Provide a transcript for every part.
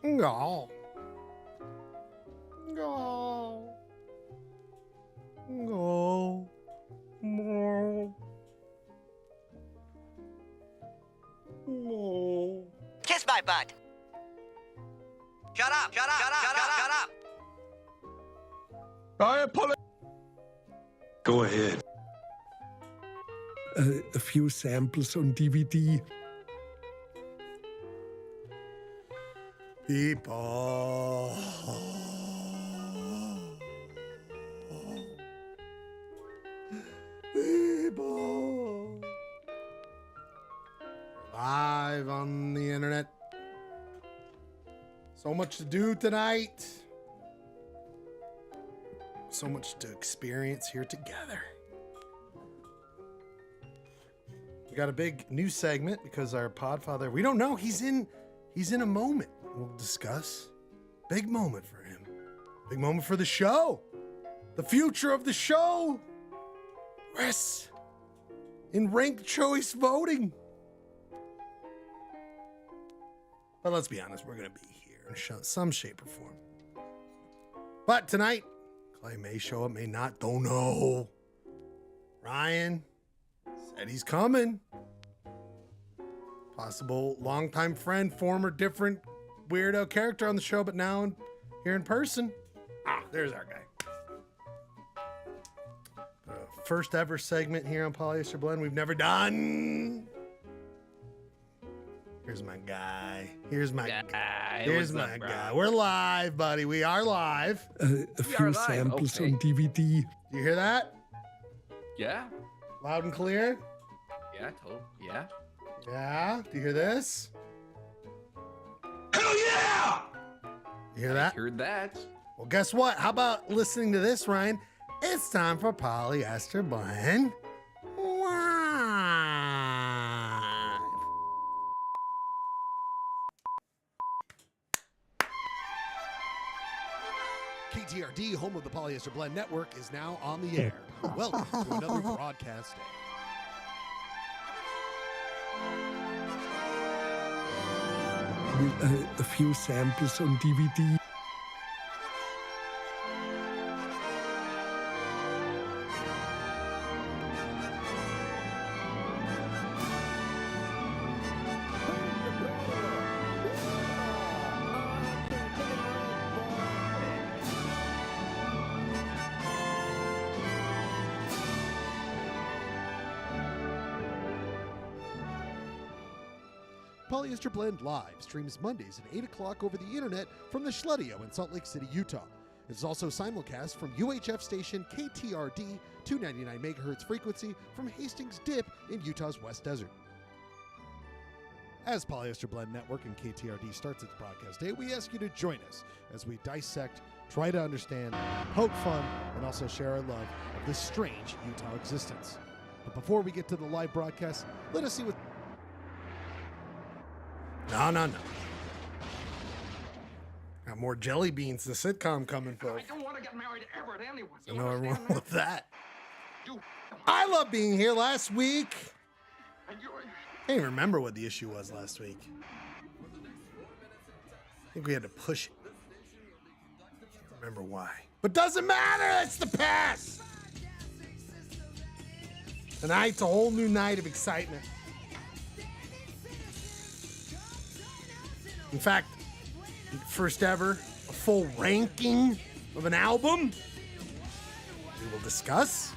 No. No. No. No. No. Kiss my butt. Shut up, shut up, shut up, shut up, shut up. I apologize. Go ahead. A few samples on DVD. People. People. Live on the internet. So much to do tonight. So much to experience here together. We got a big new segment because our podfather, we don't know, he's in a moment. We'll discuss. Big moment for him. Big moment for the show. The future of the show rests in ranked choice voting. But let's be honest, we're going to be here in some shape or form. But tonight, Clay may show up, may not, don't know. Ryan said he's coming. Possible longtime friend, former different weirdo character on the show, but now here in person. Ah, there's our guy. First ever segment here on Polyester Blend we've never done. Here's my guy. Here's my guy. Here's my guy. We're live, buddy. We are live. A few samples on DVD. You hear that? Yeah. Loud and clear? Yeah, totally. Yeah. Yeah. Do you hear this? Hell yeah! You hear that? I heard that. Well, guess what? How about listening to this, Ryan? It's time for Polyester Blend Live. KTRD, home of the Polyester Blend Network, is now on the air. Welcome to another broadcast day. A few samples on DVD. Polyester Blend Live streams Mondays at 8 o'clock over the internet from the Schledio in Salt Lake City, Utah. It's also simulcast from UHF station KTRD, 299 MHz frequency from Hastings Dip in Utah's West Desert. As Polyester Blend Network and KTRD starts its broadcast day, we ask you to join us as we dissect, try to understand, poke fun, and also share our love of this strange Utah existence. But before we get to the live broadcast, let us see what... No. Got more jelly beans, the sitcom coming, folks. I don't want to get married ever to anyone. I know everyone with that. I love being here last week. I can't even remember what the issue was last week. I think we had to push it. Can't remember why. But doesn't matter, it's the past. Tonight's a whole new night of excitement. In fact, first ever, a full ranking of an album. We will discuss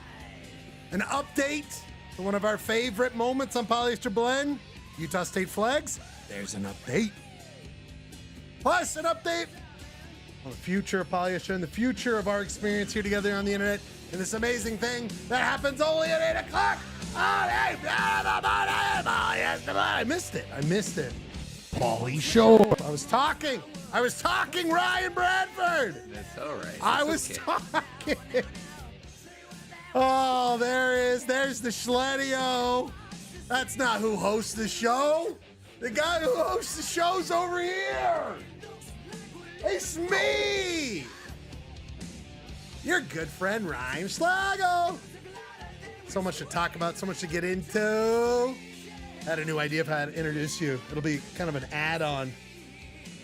an update to one of our favorite moments on Polyester Blend, Utah State Flags. There's an update. Plus an update on the future of Polyester and the future of our experience here together on the internet and this amazing thing that happens only at 8 o'clock. I missed it. Pauly Show. I was talking, Ryan Bradford. That's all right. I was talking. Oh, there's the Schledio. That's not who hosts the show. The guy who hosts the show's over here. It's me. Your good friend, Ryan Schlago. So much to talk about, so much to get into. I had a new idea of how to introduce you. It'll be kind of an add-on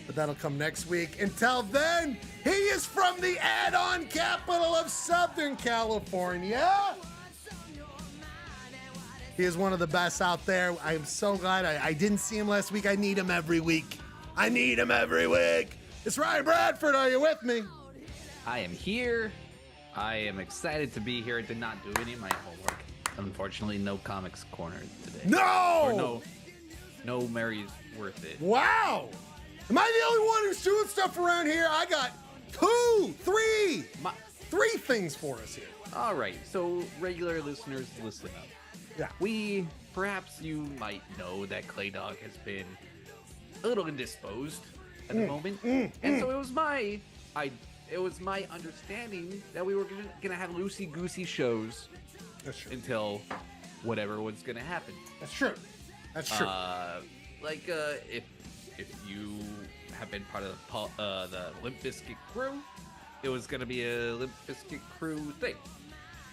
but that'll come next week. Until then, he is from the add-on capital of Southern California. He is one of the best out there. I am so glad I didn't see him last week. I need him every week. I need him every week. It's Ryan Bradford. Are you with me? I am here. I am excited to be here. I did not do any of my homework. Unfortunately, no comics corner today. No! Or no Mary's worth it. Wow! Am I the only one who's doing stuff around here? I got three things for us here. All right, so regular listeners, listen up. Yeah. Perhaps you might know that Clay Dog has been a little indisposed at the moment, and so it was my understanding that we were gonna have loosey-goosey shows until whatever was gonna happen. That's true. That's true. If you have been part of the Limp Bizkit crew, it was gonna be a Limp Bizkit crew thing.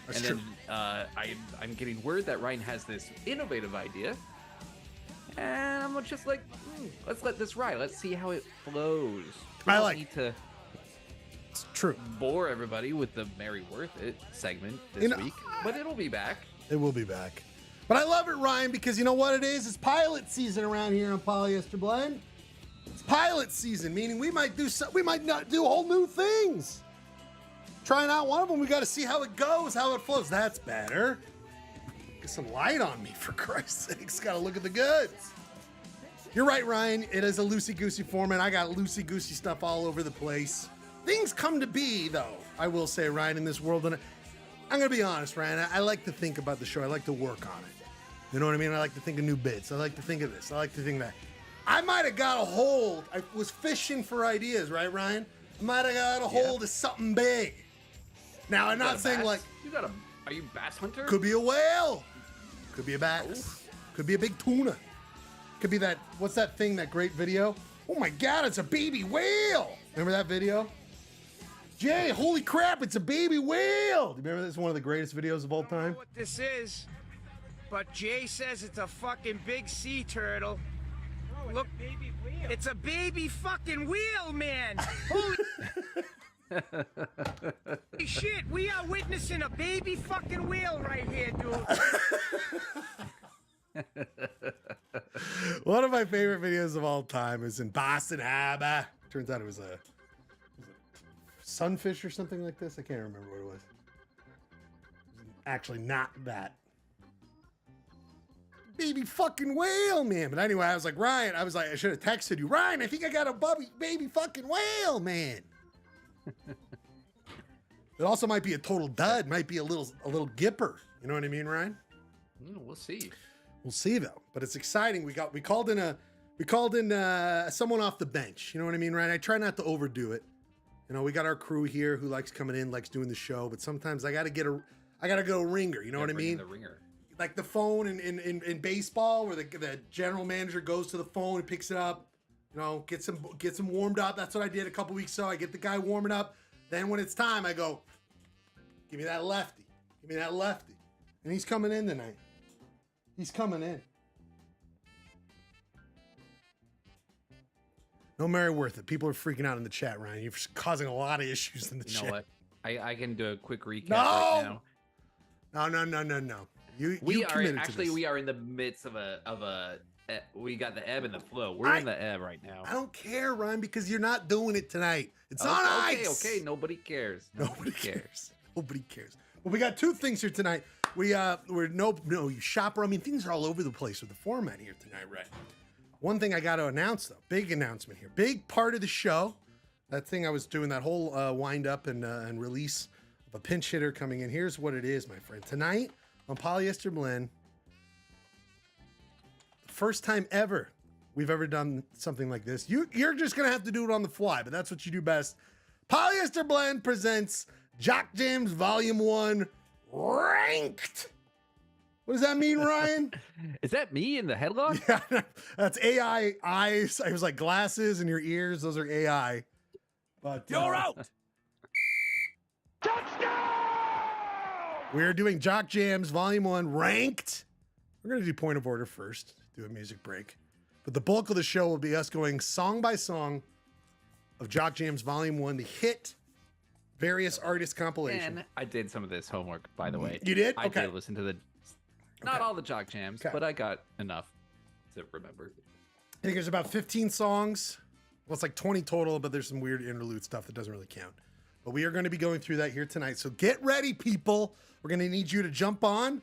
That's and true. then I'm getting word that Ryan has this innovative idea, and I'm just like, let's let this ride. Let's see how it flows. We don't need to. It's true. Bore everybody with the Mary Worth It segment this week, but it'll be back. It will be back. But I love it, Ryan, because you know what it is? It's pilot season around here on Polyester Blend. It's pilot season, meaning we might not do whole new things. Trying out one of them, we got to see how it goes, how it flows. That's better. Get some light on me, for Christ's sakes. Got to look at the goods. You're right, Ryan. It is a loosey-goosey format. I got loosey-goosey stuff all over the place. Things come to be, though, I will say, Ryan, in this world. And I'm going to be honest, Ryan. I like to think about the show. I like to work on it. You know what I mean? I like to think of new bits. I like to think of this. I like to think of that. I might have got a hold. I was fishing for ideas, right, Ryan? I might have got a hold of something big. Now, I'm not saying like... Are you a bass hunter? Could be a whale. Could be a bass. Could be a big tuna. Could be that... What's that thing, that great video? Oh my God, it's a baby whale. Remember that video? Jay, holy crap, it's a baby whale. Do you remember this is one of the greatest videos of all time? I don't know what this is, but Jay says it's a fucking big sea turtle. Oh, look, baby wheel. It's a baby fucking wheel, man. Holy shit, we are witnessing a baby fucking wheel right here, dude. One of my favorite videos of all time is in Boston Harbor. Turns out it was a sunfish or something like this. I can't remember what it was. Actually, not that. Baby fucking whale, man. But anyway, I was like, Ryan, I should have texted you. Ryan, I think I got a baby fucking whale, man. It also might be a total dud. Might be a little gipper. You know what I mean, Ryan? We'll see. We'll see though. But it's exciting. We called in someone off the bench. You know what I mean, Ryan? I try not to overdo it. You know, we got our crew here who likes coming in, likes doing the show, but sometimes I gotta go ringer. You know what I mean? The ringer. Like the phone in baseball, where the general manager goes to the phone and picks it up. You know, gets him warmed up. That's what I did a couple weeks ago. I get the guy warming up. Then when it's time, I go, give me that lefty. Give me that lefty. And he's coming in tonight. He's coming in. No Mary Worth It. People are freaking out in the chat, Ryan. You're causing a lot of issues in the chat. You know what? I can do a quick recap right now. No. We are in the midst of a we got the ebb and the flow. We're in the ebb right now. I don't care, Ryan, because you're not doing it tonight. It's on ice. Okay. Nobody cares. Nobody cares. Nobody cares. Well, we got two things here tonight. You shopper. I mean, things are all over the place with the format here tonight, right? One thing I got to announce, though, big announcement here. Big part of the show. That thing I was doing, that whole wind up and release of a pinch hitter coming in. Here's what it is, my friend. Tonight on Polyester Blend, first time ever we've ever done something like this. You're just going to have to do it on the fly, but that's what you do best. Polyester Blend presents JOCK JAMS Volume 1 Ranked. What does that mean, Ryan? Is that me in the headlock? Yeah, that's AI eyes. I was like glasses and your ears. Those are AI. But You're out. We are doing JOCK JAMS Volume 1 Ranked. We're going to do point of order first, do a music break. But the bulk of the show will be us going song by song, of Jock Jams Volume 1, the hit various artist compilation. And I did some of this homework, by the way. You did? I Okay. did listen to the, not all the Jock Jams, Okay. but I got enough to remember. I think there's about 15 songs. Well, it's like 20 total, but there's some weird interlude stuff that doesn't really count. But we are going to be going through that here tonight. So get ready, people. We're going to need you to jump on.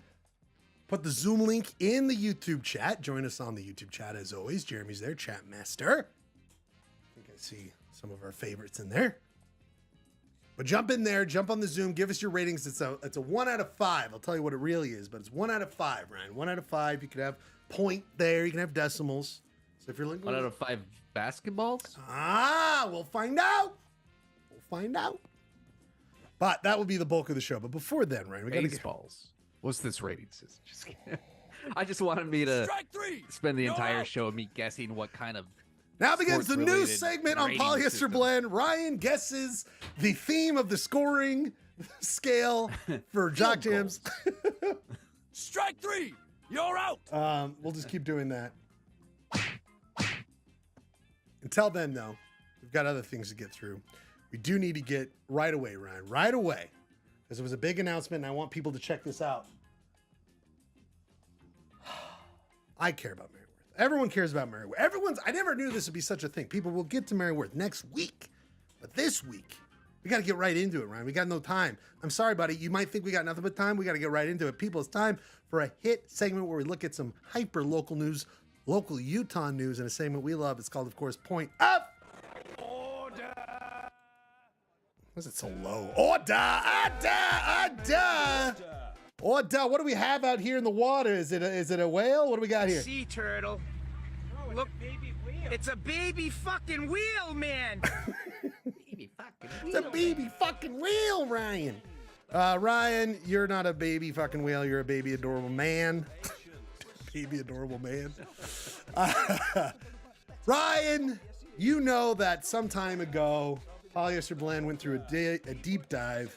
Put the Zoom link in the YouTube chat. Join us on the YouTube chat as always. Jeremy's there, chat master. I think I see some of our favorites in there. But jump in there, jump on the Zoom, give us your ratings. It's a 1 out of 5. I'll tell you what it really is, but it's 1 out of 5, Ryan. 1 out of 5. You could have point there. You can have decimals. So if you're looking 1 out of 5 basketballs? we'll find out. We'll find out. But that will be the bulk of the show. But before then, Ryan, we got to get Baseballs. What's this rating system? Just kidding. I just wanted me to spend the entire show of me guessing what kind of. Now begins the new sports-related segment on rating Polyester system. Blend. Ryan guesses the theme of the scoring scale for Jock Jams. Strike 3. You're out. We'll just keep doing that. Until then, though, we've got other things to get through. We do need to get right away, Ryan, right away, because it was a big announcement, and I want people to check this out. I care about Mary Worth. Everyone cares about Mary Worth. I never knew this would be such a thing. People will get to Mary Worth next week, but this week, we got to get right into it, Ryan. We got no time. I'm sorry, buddy. You might think we got nothing but time. We got to get right into it. People, it's time for a hit segment where we look at some hyper local news, local Utah news, in a segment we love. It's called, of course, Point of Order. Why is it so low? Order, order, order. Order. What do we have out here in the water? Is it a whale? What do we got here? Sea turtle. Look, it's a baby fucking wheel, man. It's a baby fucking whale, Ryan. Ryan, you're not a baby fucking whale. You're a baby adorable man. Baby adorable man. Ryan, you know that some time ago, Polyester Blend went through a deep dive,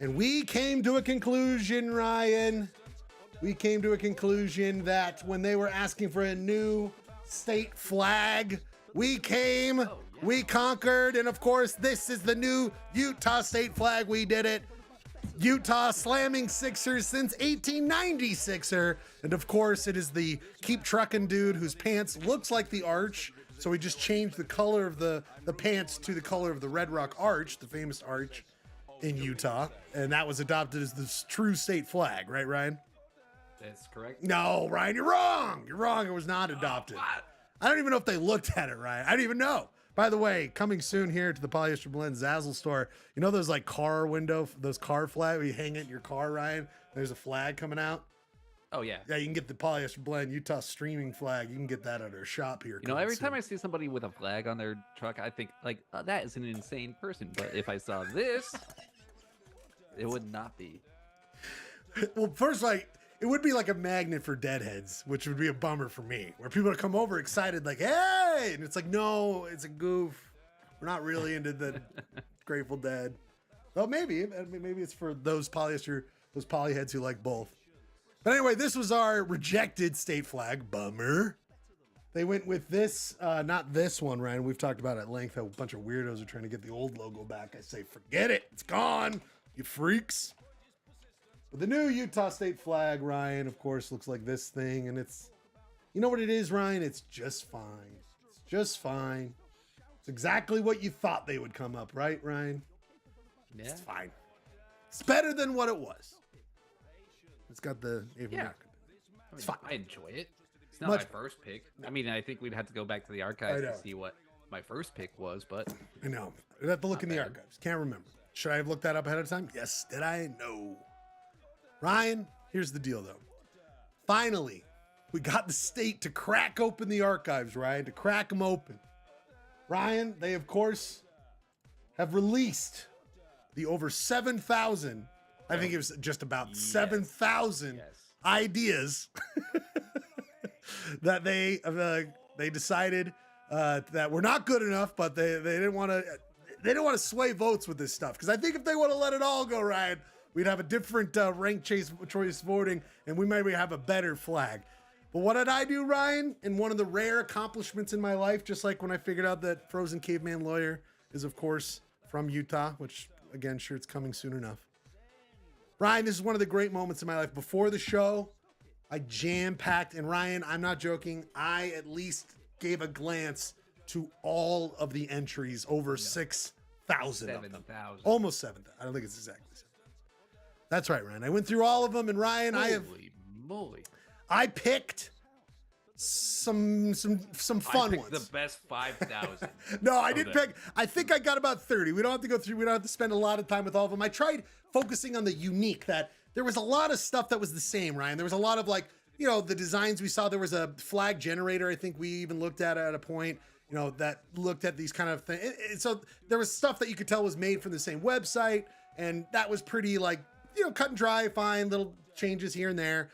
and we came to a conclusion, Ryan. We came to a conclusion that when they were asking for a new state flag, we came, we conquered, and of course, this is the new Utah state flag. We did it. Utah slamming Sixers since 1896er. And of course, it is the Keep Truckin' dude whose pants looks like the arch. So we just changed the color of the pants to the color of the Red Rock Arch, the famous arch in Utah. And that was adopted as the true state flag, right, Ryan? That's correct. No, Ryan, you're wrong. You're wrong. It was not adopted. I don't even know if they looked at it, Ryan. I don't even know. By the way, coming soon here to the Polyester Blend Zazzle store, you know those like car window, those car flag where you hang it in your car, Ryan? There's a flag coming out. Oh, yeah. Yeah, you can get the Polyester Blend Utah streaming flag. You can get that at our shop here. You know, every time I see somebody with a flag on their truck, I think, like, oh, that is an insane person. But if I saw this, it would not be. Well, first, like, it would be like a magnet for deadheads, which would be a bummer for me, where people would come over excited, like, hey! And it's like, no, it's a goof. We're not really into the Grateful Dead. Well, maybe it's for those polyheads who like both. But anyway, this was our rejected state flag. Bummer. They went with this, not this one, Ryan. We've talked about it at length how a bunch of weirdos are trying to get the old logo back. I say, forget it. It's gone, you freaks. But the new Utah state flag, Ryan, of course, looks like this thing. And it's, you know what it is, Ryan? It's just fine. It's just fine. It's exactly what you thought they would come up, right, Ryan? Yeah. It's fine. It's better than what it was. It's got the It's fine. I enjoy it. It's not Much- my first pick. I mean, I think we'd have to go back to the archives I know. to see what my first pick was, but I know. I'd have to look in the bad. archives. Can't remember. Should I have looked that up ahead of time? Yes. Did I? No. Ryan, here's the deal, though. Finally, we got the state to crack open the archives, Ryan, to crack them open. Ryan, they, of course, have released the over 7,000, I think it was just about 7,000 ideas that they decided that were not good enough, but they didn't want to sway votes with this stuff. Because I think if they want to let it all go, Ryan, we'd have a different ranked choice voting, and we maybe have a better flag. But what did I do, Ryan? And one of the rare accomplishments in my life, just like when I figured out that Frozen Caveman Lawyer is, of course, from Utah, which, again, sure, it's coming soon enough. Ryan, this is one of the great moments in my life. Before the show, I jam-packed, and Ryan, I'm not joking, I at least gave a glance to all of the entries, over 6,000 of them. 7,000. Almost 7,000. I don't think it's exactly 7,000. That's right, Ryan. I went through all of them, and Ryan, Holy moly. I picked some fun ones. The best 5,000. No, I didn't pick. I think I got about 30. We don't have to go through. We don't have to spend a lot of time with all of them. I tried focusing on the unique. That there was a lot of stuff that was the same, Ryan. There was a lot of the designs we saw. There was a flag generator. I think we even looked at a point. That looked at these kind of things. So there was stuff that you could tell was made from the same website, and that was pretty cut and dry, fine, little changes here and there.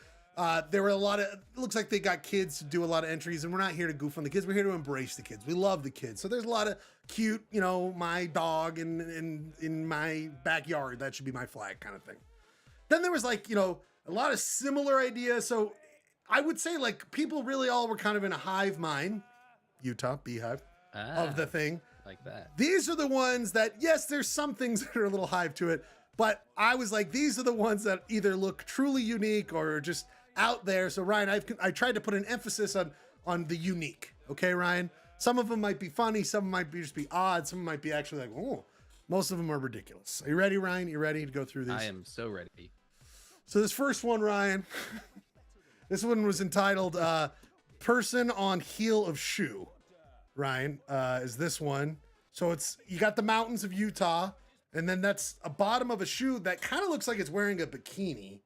There were a lot of, it looks like they got kids to do a lot of entries, and we're not here to goof on the kids. We're here to embrace the kids. We love the kids. So there's a lot of cute, my dog in my backyard. That should be my flag kind of thing. Then there was a lot of similar ideas. So I would say people really all were kind of in a hive mind, Utah beehive of the thing. Like that. These are the ones that, yes, there's some things that are a little hive to it, but I was like, these are the ones that either look truly unique or just out there. So Ryan, I tried to put an emphasis on the unique. Okay, Ryan? Some of them might be funny. Some might just be odd. Some might be actually oh, most of them are ridiculous. Are you ready, Ryan? You ready to go through these? I am so ready. So this first one, Ryan, this one was entitled Person on Heel of Shoe. Ryan, is this one. So you got the mountains of Utah, and then that's a bottom of a shoe that kind of looks like it's wearing a bikini.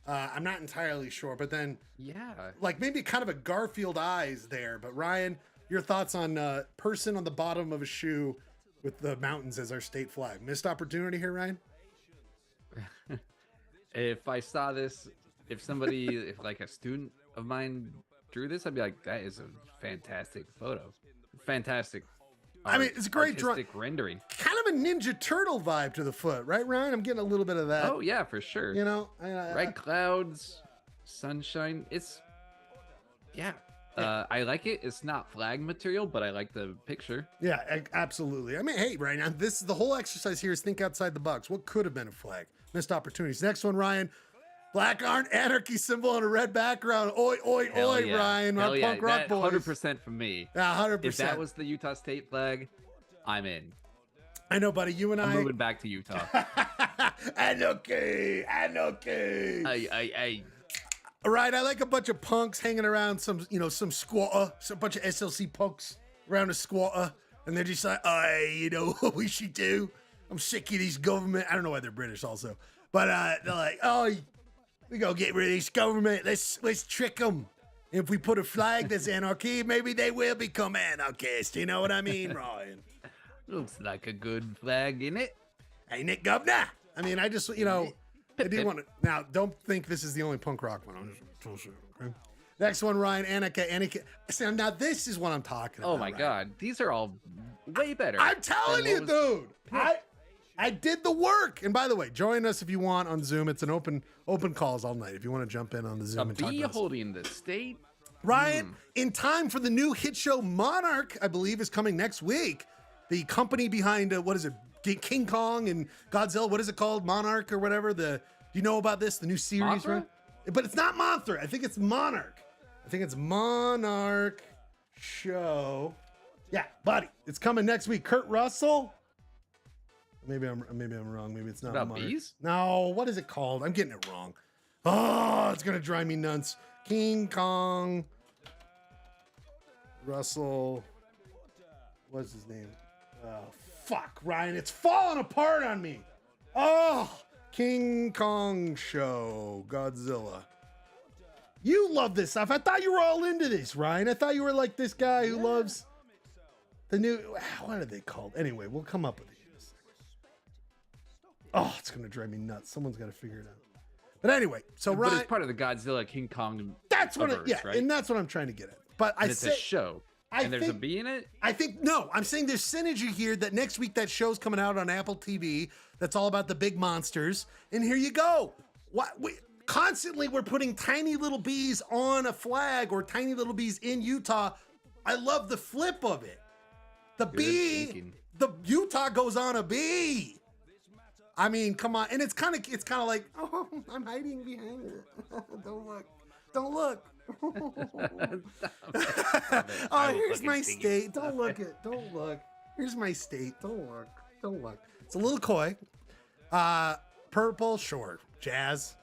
I'm not entirely sure, but then maybe kind of a Garfield eyes there. But Ryan, your thoughts on person on the bottom of a shoe with the mountains as our state flag? Missed opportunity here, Ryan? If I saw this, if a student of mine drew this, I'd be like, that is a fantastic photo. Fantastic. It's a great drawing. Rendering. Kind of a Ninja Turtle vibe to the foot, right, Ryan? I'm getting a little bit of that. Oh, yeah, for sure. Red clouds, sunshine. I like it. It's not flag material, but I like the picture. Yeah, absolutely. Hey, Ryan, the whole exercise here is think outside the box. What could have been a flag? Missed opportunities. Next one, Ryan. Black anarchy symbol on a red background. Oi, oi, Hell oi, yeah. Ryan. Hell Our yeah. punk rock boys. 100% from me. Yeah, 100%. If that was the Utah state flag, I'm in. I know, buddy. You and I'm moving back to Utah. Anarchy. I All right, I like a bunch of punks hanging around some squatter, a bunch of SLC punks around a squatter, and they're just like, you know what we should do? I'm sick of these government. I don't know why they're British also, but they're like, we gotta get rid of this government. Let's trick them. If we put a flag that's anarchy, maybe they will become anarchists. You know what I mean, Ryan? Looks like a good flag, innit? Ain't it, governor? I just, I do want to. Now, don't think this is the only punk rock one. I'm just okay? Next one, Ryan, Annika. See, now this is what I'm talking about. Oh my God, these are all way better. I'm telling you, dude. I did the work. And by the way, join us if you want on Zoom. It's an open calls all night if you want to jump in on the Zoom and talk about holding the state. Ryan, in time for the new hit show Monarch, I believe, is coming next week. The company behind what is it, King Kong and Godzilla? What is it called, Monarch or whatever? Do you know about this? The new series, Mothra? right? But it's not Mothra. I think it's Monarch. I think it's Monarch show. Yeah, buddy, it's coming next week. Kurt Russell. Maybe I'm wrong. Maybe it's not About Monarch. bees? No, what is it called? I'm getting it wrong. Oh, it's gonna drive me nuts. King Kong. Russell. What's his name? Oh, fuck, Ryan. It's falling apart on me. Oh, King Kong show. Godzilla. You love this stuff. I thought you were all into this, Ryan. I thought you were like this guy who loves the new. What are they called? Anyway, we'll come up with it. Oh, it's going to drive me nuts. Someone's got to figure it out. But anyway, so But Ryan. it's part of the Godzilla King Kong. That's what right? and that's what I'm trying to get at. But And it's a show. And there's a bee in it? I'm saying there's synergy here that next week that show's coming out on Apple TV that's all about the big monsters. And here you go. constantly we're putting tiny little bees on a flag or tiny little bees in Utah. I love the flip of it. The bee, the Utah goes on a bee. I mean, come on. And it's kind of like, oh, I'm hiding behind it. Don't look. Don't look. Oh, here's my state. Don't look it. Don't look. Here's my state. Don't look. Don't look. It's a little coy. Purple, sure. Jazz.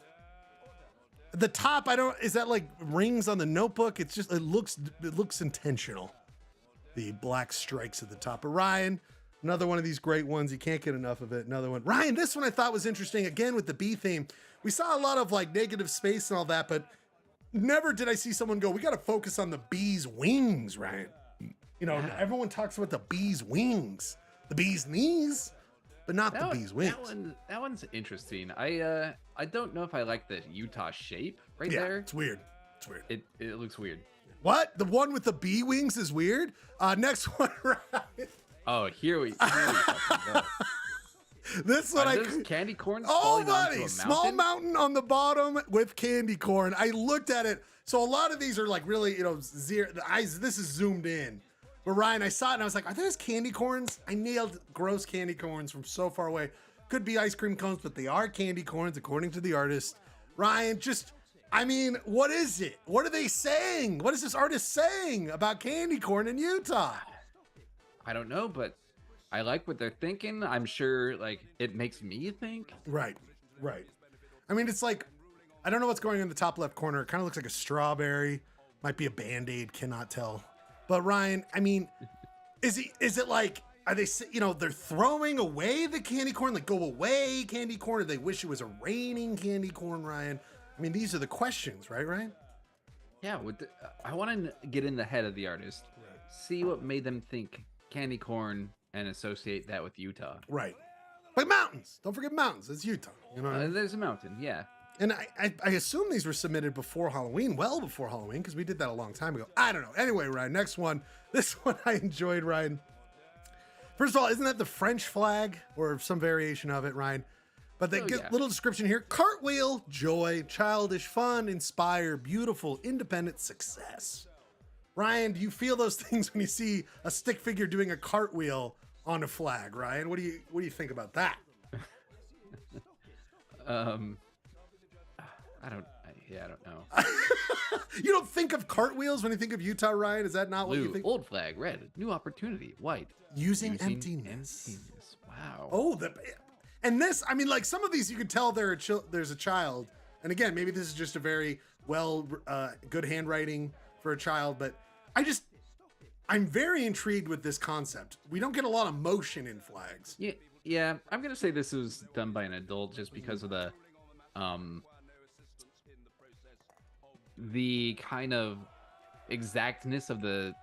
The top, is that like rings on the notebook? It's just, it looks intentional. The black strikes at the top. But Ryan, another one of these great ones. You can't get enough of it. Another one. Ryan, this one I thought was interesting. Again, with the bee theme. We saw a lot of like negative space and all that, but never did I see someone go, we got to focus on the bee's wings, Ryan. You know, everyone talks about the bee's wings, the bee's knees, but not the bee's wings. That one's interesting. I don't know if I like the Utah shape there. It's weird. It's weird. It looks weird. What? The one with the bee wings is weird? Next one, Ryan. Oh, here we go. This one candy corn. Oh, buddy, small mountain on the bottom with candy corn. I looked at it. So a lot of these are like really, zero. This is zoomed in. But Ryan, I saw it and I was like, are those candy corns? I nailed gross candy corns from so far away. Could be ice cream cones, but they are candy corns according to the artist. Ryan, what is it? What are they saying? What is this artist saying about candy corn in Utah? I don't know, but I like what they're thinking. I'm sure like it makes me think. Right. I mean, it's like, I don't know what's going on in the top left corner. It kind of looks like a strawberry. Might be a Band-Aid, cannot tell. But Ryan, I mean, is it like, are they, they're throwing away the candy corn? Like, go away candy corn? Or they wish it was a raining candy corn, Ryan? I mean, these are the questions, right, Ryan? Yeah, I want to get in the head of the artist, see what made them think candy corn and associate that with Utah. Right. But mountains. Don't forget mountains. It's Utah. You know what I mean? There's a mountain, yeah. And I assume these were submitted before Halloween, well before Halloween, because we did that a long time ago. I don't know. Anyway, Ryan, next one. This one I enjoyed, Ryan. First of all, isn't that the French flag or some variation of it, Ryan? But they get little description here. Cartwheel, joy, childish fun, inspire, beautiful, independent success. Ryan, do you feel those things when you see a stick figure doing a cartwheel on a flag, Ryan? What do you think about that? I don't know. You don't think of cartwheels when you think of Utah, Ryan? Is that not Blue, what you think? Old flag, red, new opportunity, white. Using emptiness. Wow. Oh, and this, I mean, like some of these you can tell there's a child. And again, maybe this is just a very good handwriting for a child, but I'm very intrigued with this concept. We don't get a lot of motion in flags. Yeah. I'm gonna say this was done by an adult just because of the kind of exactness of the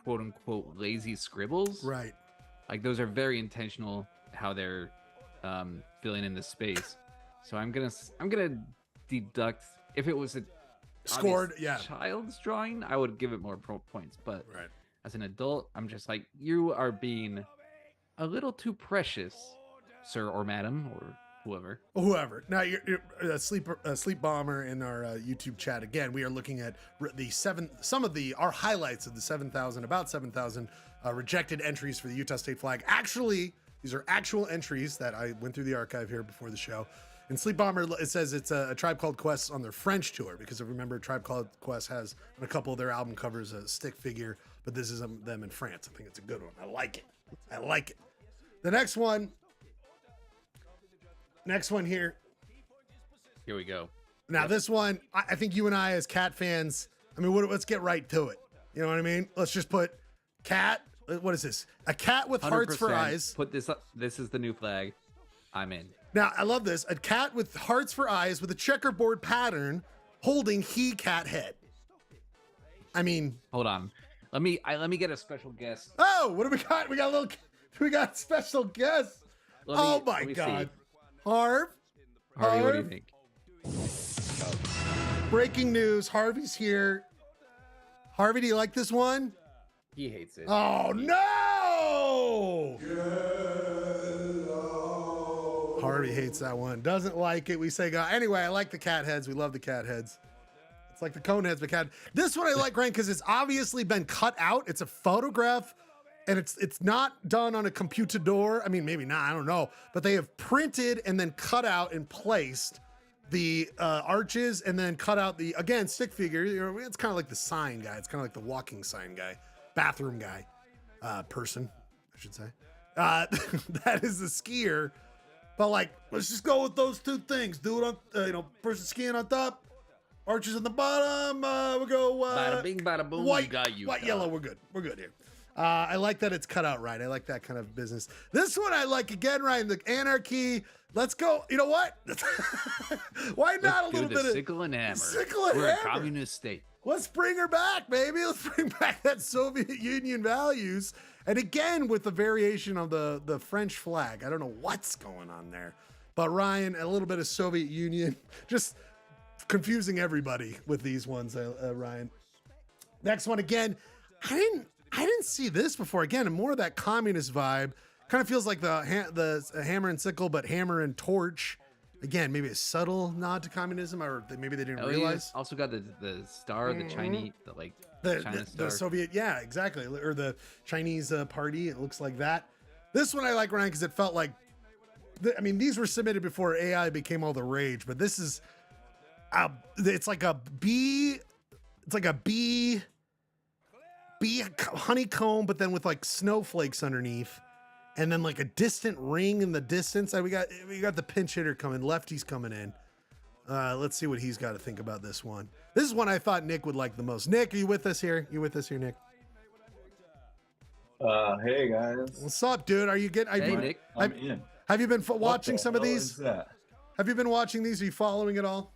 quote unquote lazy scribbles. Right. Like those are very intentional how they're filling in the space. So I'm gonna deduct if it was a scored child's drawing, I would give it more points, but as an adult, I'm just like, you are being a little too precious, sir or madam or whoever. Now you're a sleep bomber in our YouTube chat. Again, we are looking at our highlights of the 7,000 rejected entries for the Utah State flag. Actually, these are actual entries that I went through the archive here before the show. In Sleep Bomber, it says it's a Tribe Called Quest on their French tour, because if you remember, Tribe Called Quest has on a couple of their album covers a stick figure, but this is them in France. I think it's a good one. I like it. The next one here. Here we go. Now this one, I think you and I as cat fans, I mean, let's get right to it. You know what I mean? Let's just put cat. What is this? A cat with hearts for eyes. Put this up. This is the new flag. I'm in. Now, I love this. A cat with hearts for eyes with a checkerboard pattern holding cat head. I mean, hold on. Let me get a special guest. Oh, what do we got? We got special guests. Oh my God. Harvey, what do you think? Breaking news. Harvey's here. Harvey, do you like this one? He hates it. Oh no! Harvey Harvey hates that one. Doesn't like it. We say, anyway, I like the cat heads. We love the cat heads. It's like the cone heads, but cat. This one I like, Ryan, because it's obviously been cut out. It's a photograph, and it's not done on a computador. I mean, maybe not. I don't know. But they have printed and then cut out and placed the arches, and then cut out the, again, stick figure. It's kind of like the sign guy. It's kind of like the walking sign guy, bathroom guy, person, I should say. That is the skier. But like, let's just go with those two things. Do it on, person skiing on top, arches on the bottom. We'll go Bada bing, bada boom. white, You got you. white, yellow. We're good. We're good here. I like that it's cut out right. I like that kind of business. This one I like again, Ryan. The anarchy. Let's go. You know what? Why not a little bit of sickle and hammer? Sickle and We're hammer. a communist state. Let's bring her back, baby. Let's bring back that Soviet Union values. And again, with the variation of the French flag. I don't know what's going on there. But Ryan, a little bit of Soviet Union. Just confusing everybody with these ones, Ryan. Next one, again, I didn't see this before. Again, more of that communist vibe. Kind of feels like the hammer and sickle, but hammer and torch. Again, maybe a subtle nod to communism, or maybe they didn't realize. Also got the star, the Chinese, China star. The Soviet, yeah, exactly, or the Chinese party. It looks like that. This one I like, Ryan, because it felt like, these were submitted before AI became all the rage, but this is, it's like a bee honeycomb, but then with like snowflakes underneath. And then like a distant ring in the distance. We got the pinch hitter coming. Lefty's coming in. Let's see what he's got to think about this one. This is one I thought Nick would like the most. Nick, are you with us here? Nick? Hey guys. What's up, dude? Are you getting? Hey, Nick. I'm in. Have you been watching some of these? What is that? Have you been watching these? Are you following it all?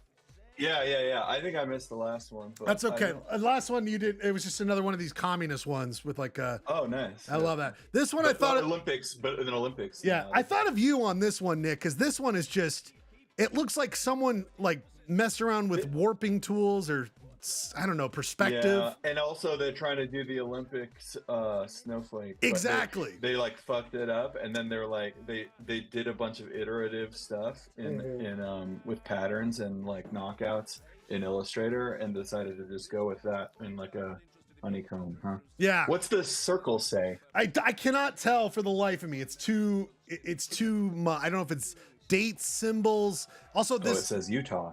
Yeah. I think I missed the last one. But That's okay. Last one you did. It was just another one of these communist ones with like a. Oh, nice. I love that. This one I thought Olympics, but in Olympics. Yeah, I thought of you on this one, Nick, because this one is just. It looks like someone like messed around with warping tools or I don't know, perspective. Yeah, and also they're trying to do the Olympics snowflake. Exactly. They like fucked it up, and then they're like they did a bunch of iterative stuff in with patterns and like knockouts in Illustrator, and decided to just go with that in like a honeycomb, huh? Yeah. What's the circle say? I cannot tell for the life of me. It's too much. I don't know if it's dates, symbols. Also, this it says Utah.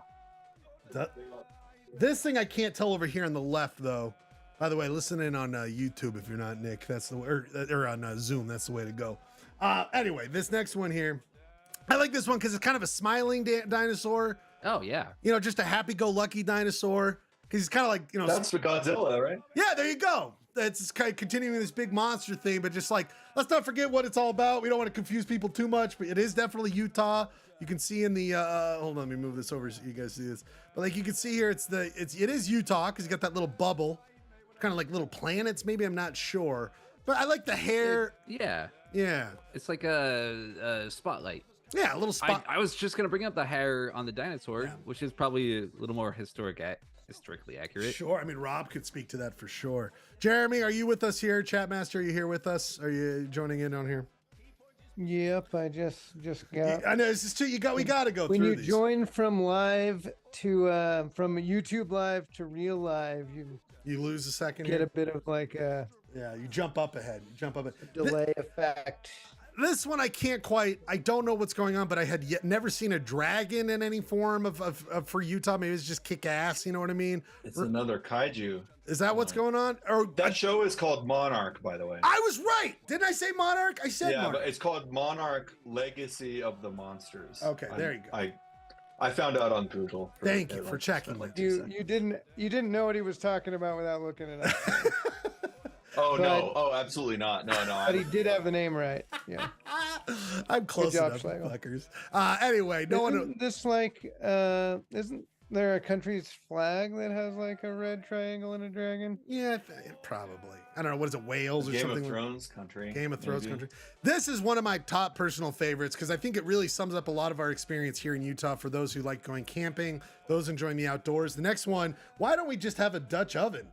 This thing I can't tell over here on the left, though. By the way, listen in on YouTube if you're not Nick. That's the or on Zoom. That's the way to go. Anyway, this next one here, I like this one because it's kind of a smiling dinosaur. Oh yeah. Just a happy-go-lucky dinosaur. Because he's kind of like That's for Godzilla, right? Yeah, there you go. It's kind of continuing this big monster theme, but just like let's not forget what it's all about. We don't want to confuse people too much, but it is definitely Utah. You can see in the hold on, let me move this over so you guys see this. But like you can see here, it is Utah because you got that little bubble, kind of like little planets. Maybe I'm not sure, but I like the hair. Yeah. It's like a spotlight. Yeah, a little spot. I was just gonna bring up the hair on the dinosaur, which is probably a little more historically accurate. Sure. I mean, Rob could speak to that for sure. Jeremy, are you with us here? Chatmaster, are you here with us? Are you joining in on here? Yep, I just got. I know this is too. We got to go when through you these. join from live to from YouTube live to real live, you lose a second. Get a bit of like a you jump up ahead. delay effect. This one I can't quite. I don't know what's going on, but I had never seen a dragon in any form of for Utah. Maybe it's just kick ass. You know what I mean? It's another kaiju. Is that what's going on? Or that show is called Monarch, by the way. I was right. Didn't I say Monarch? I said Monarch. But it's called Monarch: Legacy of the Monsters. Okay, there you go. I found out on Google. Thank you for checking. You didn't know what he was talking about without looking it up. No! Oh, absolutely not! No. But he did have the name right. Yeah. I'm close enough, fuckers. Anyway, isn't there a country's flag that has like a red triangle and a dragon? Yeah, probably. I don't know. What is it? Wales or something? Game of Thrones country. Game of Thrones country. This is one of my top personal favorites because I think it really sums up a lot of our experience here in Utah for those who like going camping, those enjoying the outdoors. The next one, why don't we just have a Dutch oven?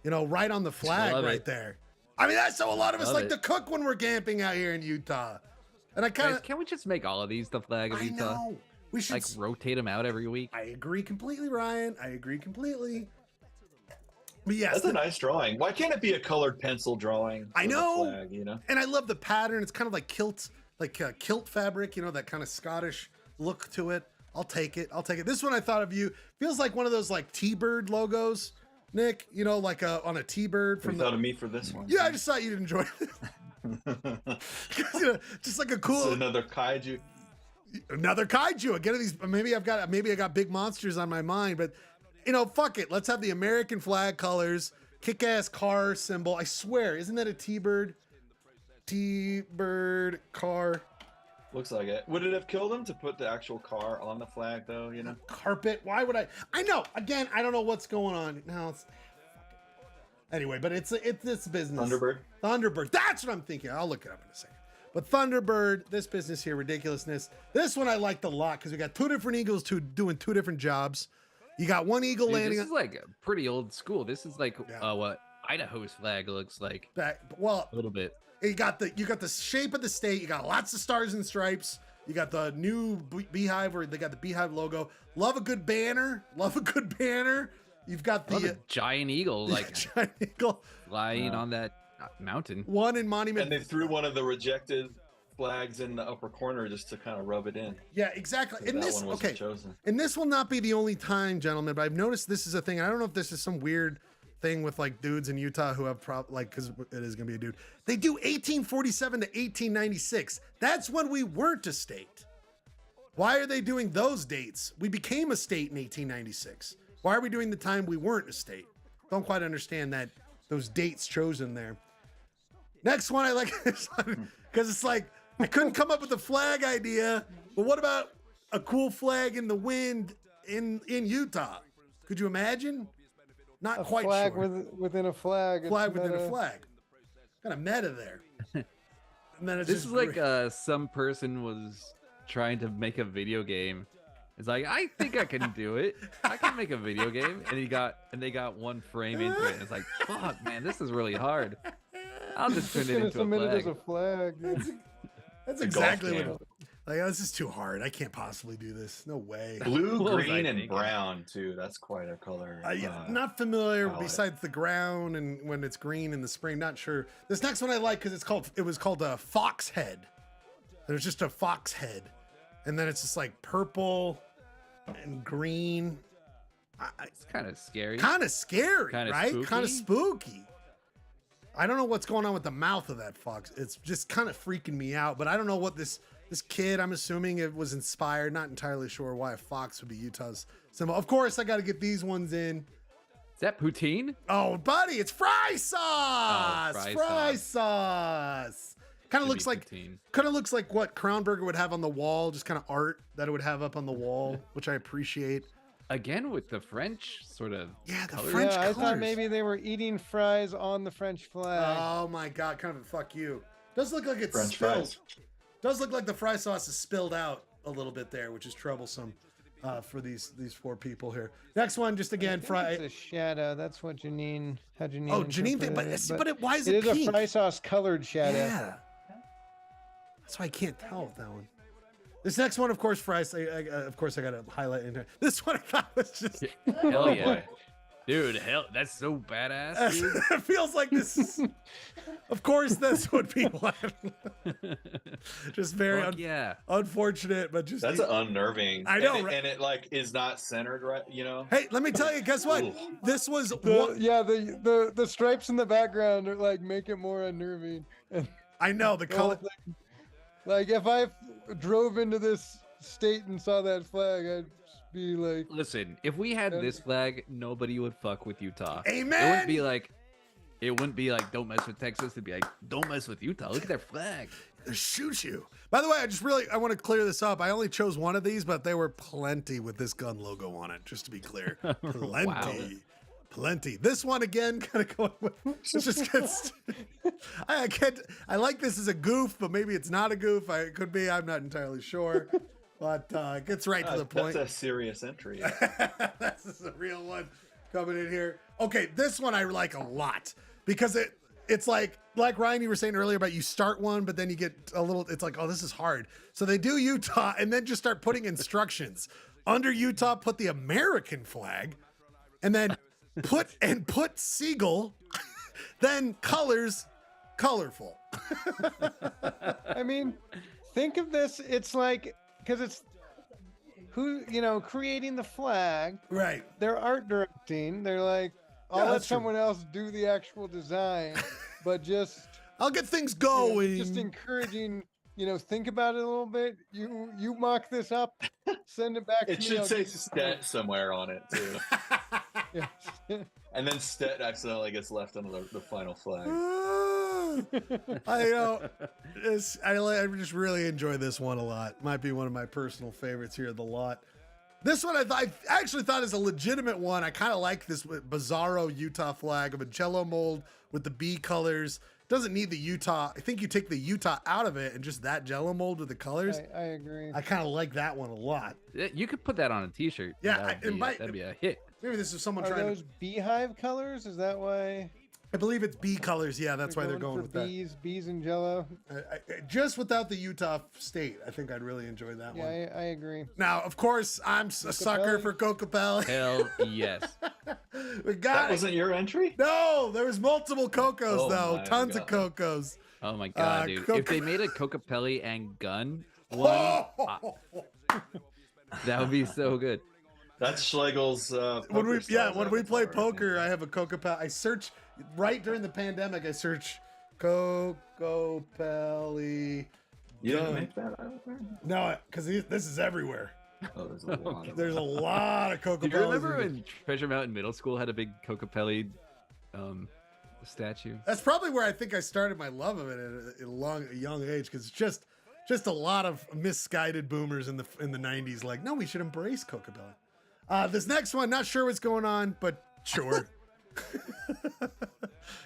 Right on the flag right there. I mean, that's so a lot of us like to cook when we're camping out here in Utah. And I kind Guys, of, can we just make all of these the flag of I Utah? know. We should Like rotate them out every week. I agree completely, Ryan. I agree completely. But yes, That's a nice drawing. Why can't it be a colored pencil drawing? I for the know. flag, you know. And I love the pattern. It's kind of like kilt fabric, you know, that kind of Scottish look to it. I'll take it. I'll take it. This one I thought of you. Feels like one of those like T-Bird logos, Nick, you know, like on a T-Bird You thought of me for this one. Yeah, I just thought you'd enjoy it. You know, just like a cool It's another kaiju. Another kaiju. Again, these maybe I got big monsters on my mind, but you know, fuck it. Let's have the American flag colors, kick-ass car symbol. I swear, isn't that a T-Bird? T-Bird car. Looks like it. Would it have killed him to put the actual car on the flag, though? You know, Carpet. Why would I? I know. Again, I don't know what's going on. No, it's anyway, but it's this business. Thunderbird. That's what I'm thinking. I'll look it up in a second. But Thunderbird, this business here, ridiculousness. This one I liked a lot because we got two different eagles doing two different jobs. You got one eagle landing. This is like pretty old school. This is like what Idaho's flag looks like. Well, a little bit. You got the shape of the state. You got lots of stars and stripes. You got the new beehive where they got the beehive logo. Love a good banner. Love a good banner. You've got the giant eagle, like giant eagle flying on that mountain. One in Monument. And they threw one of the rejected flags in the upper corner just to kind of rub it in. Yeah, exactly. And this one wasn't chosen. And this will not be the only time, gentlemen, but I've noticed this is a thing. I don't know if this is some weird thing with like dudes in Utah who have because it is gonna be a dude. They do 1847 to 1896. That's when we weren't a state. Why are they doing those dates? We became a state in 1896. Why are we doing the time we weren't a state? Don't quite understand that those dates chosen there. Next one I like because it's like I couldn't come up with a flag idea, but what about a cool flag in the wind in Utah? Could you imagine? Not quite flag sure. within a flag. Flag within a flag. Kind of meta there. And then it's This just is like some person was trying to make a video game. It's like, I think I can do it. I can make a video game. And they got one frame into it. And it's like, fuck, man, this is really hard. I'll just turn it into a flag. It as a flag. That's exactly what. Like, this is too hard. I can't possibly do this. No way. Blue, green, and brown too. That's quite a color. Not familiar besides the ground and when it's green in the spring. Not sure. This next one I like because it was called a fox head. There's just a fox head, and then it's just like purple and green. It's kind of scary. Kind of scary, right? Spooky. Kind of spooky. I don't know what's going on with the mouth of that fox. It's just kind of freaking me out. But I don't know what this kid, I'm assuming it was inspired. Not entirely sure why a fox would be Utah's symbol. Of course, I got to get these ones in. Is that poutine? Oh, buddy, it's fry sauce. Oh, fry sauce. Kind of looks like what Crownburger would have on the wall, just kind of art that it would have up on the wall, which I appreciate. Again with the French sort of. Yeah, the colors. French I colors. thought maybe they were eating fries on the French flag. Oh my God, kind of a fuck you. Does look like it's French spilled. fries. Does look like the fry sauce is spilled out a little bit there, which is troublesome for these four people here. Next one, just again, fry. It's a shadow. That's what Janine had. Janine. Oh, Janine, but why is it pink? pink? It is a fry sauce colored shadow. Yeah. That's why I can't tell with that one. This next one, of course, fries. Of course, I got to highlight in here. This one I thought was just. Hell yeah. Dude, hell, that's so badass. Dude. It feels like this is. Of course, this would be one. Just very unfortunate, but just. That's unnerving. I know, and it like is not centered right. You know. Hey, let me tell you. Guess what? Ooh. This was. The stripes in the background are like make it more unnerving. And I know the color. Like if I drove into this state and saw that flag, I'd be like, listen, if we had this flag, nobody would fuck with Utah. Amen. It wouldn't be like don't mess with Texas. It'd be like don't mess with Utah. Look at their flag. They'll shoot you. By the way, I want to clear this up. I only chose one of these, but there were plenty with this gun logo on it. Just to be clear, plenty. Wow. Plenty. This one again, kind of going with. It just gets. I can't. I like this as a goof, but maybe it's not a goof. It could be. I'm not entirely sure. But it gets right to the point. That's a serious entry. This is a real one coming in here. Okay, this one I like a lot because it's like Ryan, you were saying earlier about you start one, but then you get a little, it's like, oh, this is hard. So they do Utah and then just start putting instructions. Under Utah, put the American flag, and then put seagull, then colors, colorful. I mean, think of this. It's like, because it's creating the flag. Right. They're art directing. They're like, I'll let someone else do the actual design, but I'll get things going. Just encouraging, think about it a little bit. You mock this up, send it back to me. It should say Stet somewhere on it too. Yeah. And then Stet accidentally gets left on the final flag. I just really enjoy this one a lot. Might be one of my personal favorites here of the lot. This one I actually thought is a legitimate one. I kind of like this bizarro Utah flag of a Jello mold with the B colors. Doesn't need the Utah. I think you take the Utah out of it and just that Jello mold with the colors. I agree. I kind of like that one a lot. You could put that on a T-shirt. Yeah, that'd be a hit. Maybe this is someone Are trying those beehive colors? Is that why? I believe it's B colors. Yeah, that's why they're going with bees, that. Bees and Jello. Just without the Utah state, I think I'd really enjoy that one. Yeah, I agree. Now, of course, I'm a sucker for Cocopelli. Hell yes. That wasn't your entry? No, there was multiple Cocos though. Tons of Cocos. Oh my god, dude! If they made a Cocopelli and gun one, that would be so good. That's Schlegel's. When we play poker, I have a Cocopelli. I search right during the pandemic. I search Cocopelli. You didn't make that? No, because this is everywhere. Oh, there's a lot. There's a lot of Cocopelli. Do you remember when Treasure Mountain Middle School had a big Cocopelli statue? That's probably where I think I started my love of it at a young age, because it's just a lot of misguided boomers in the 90s. Like, no, we should embrace Cocopelli. This next one, not sure what's going on, but sure.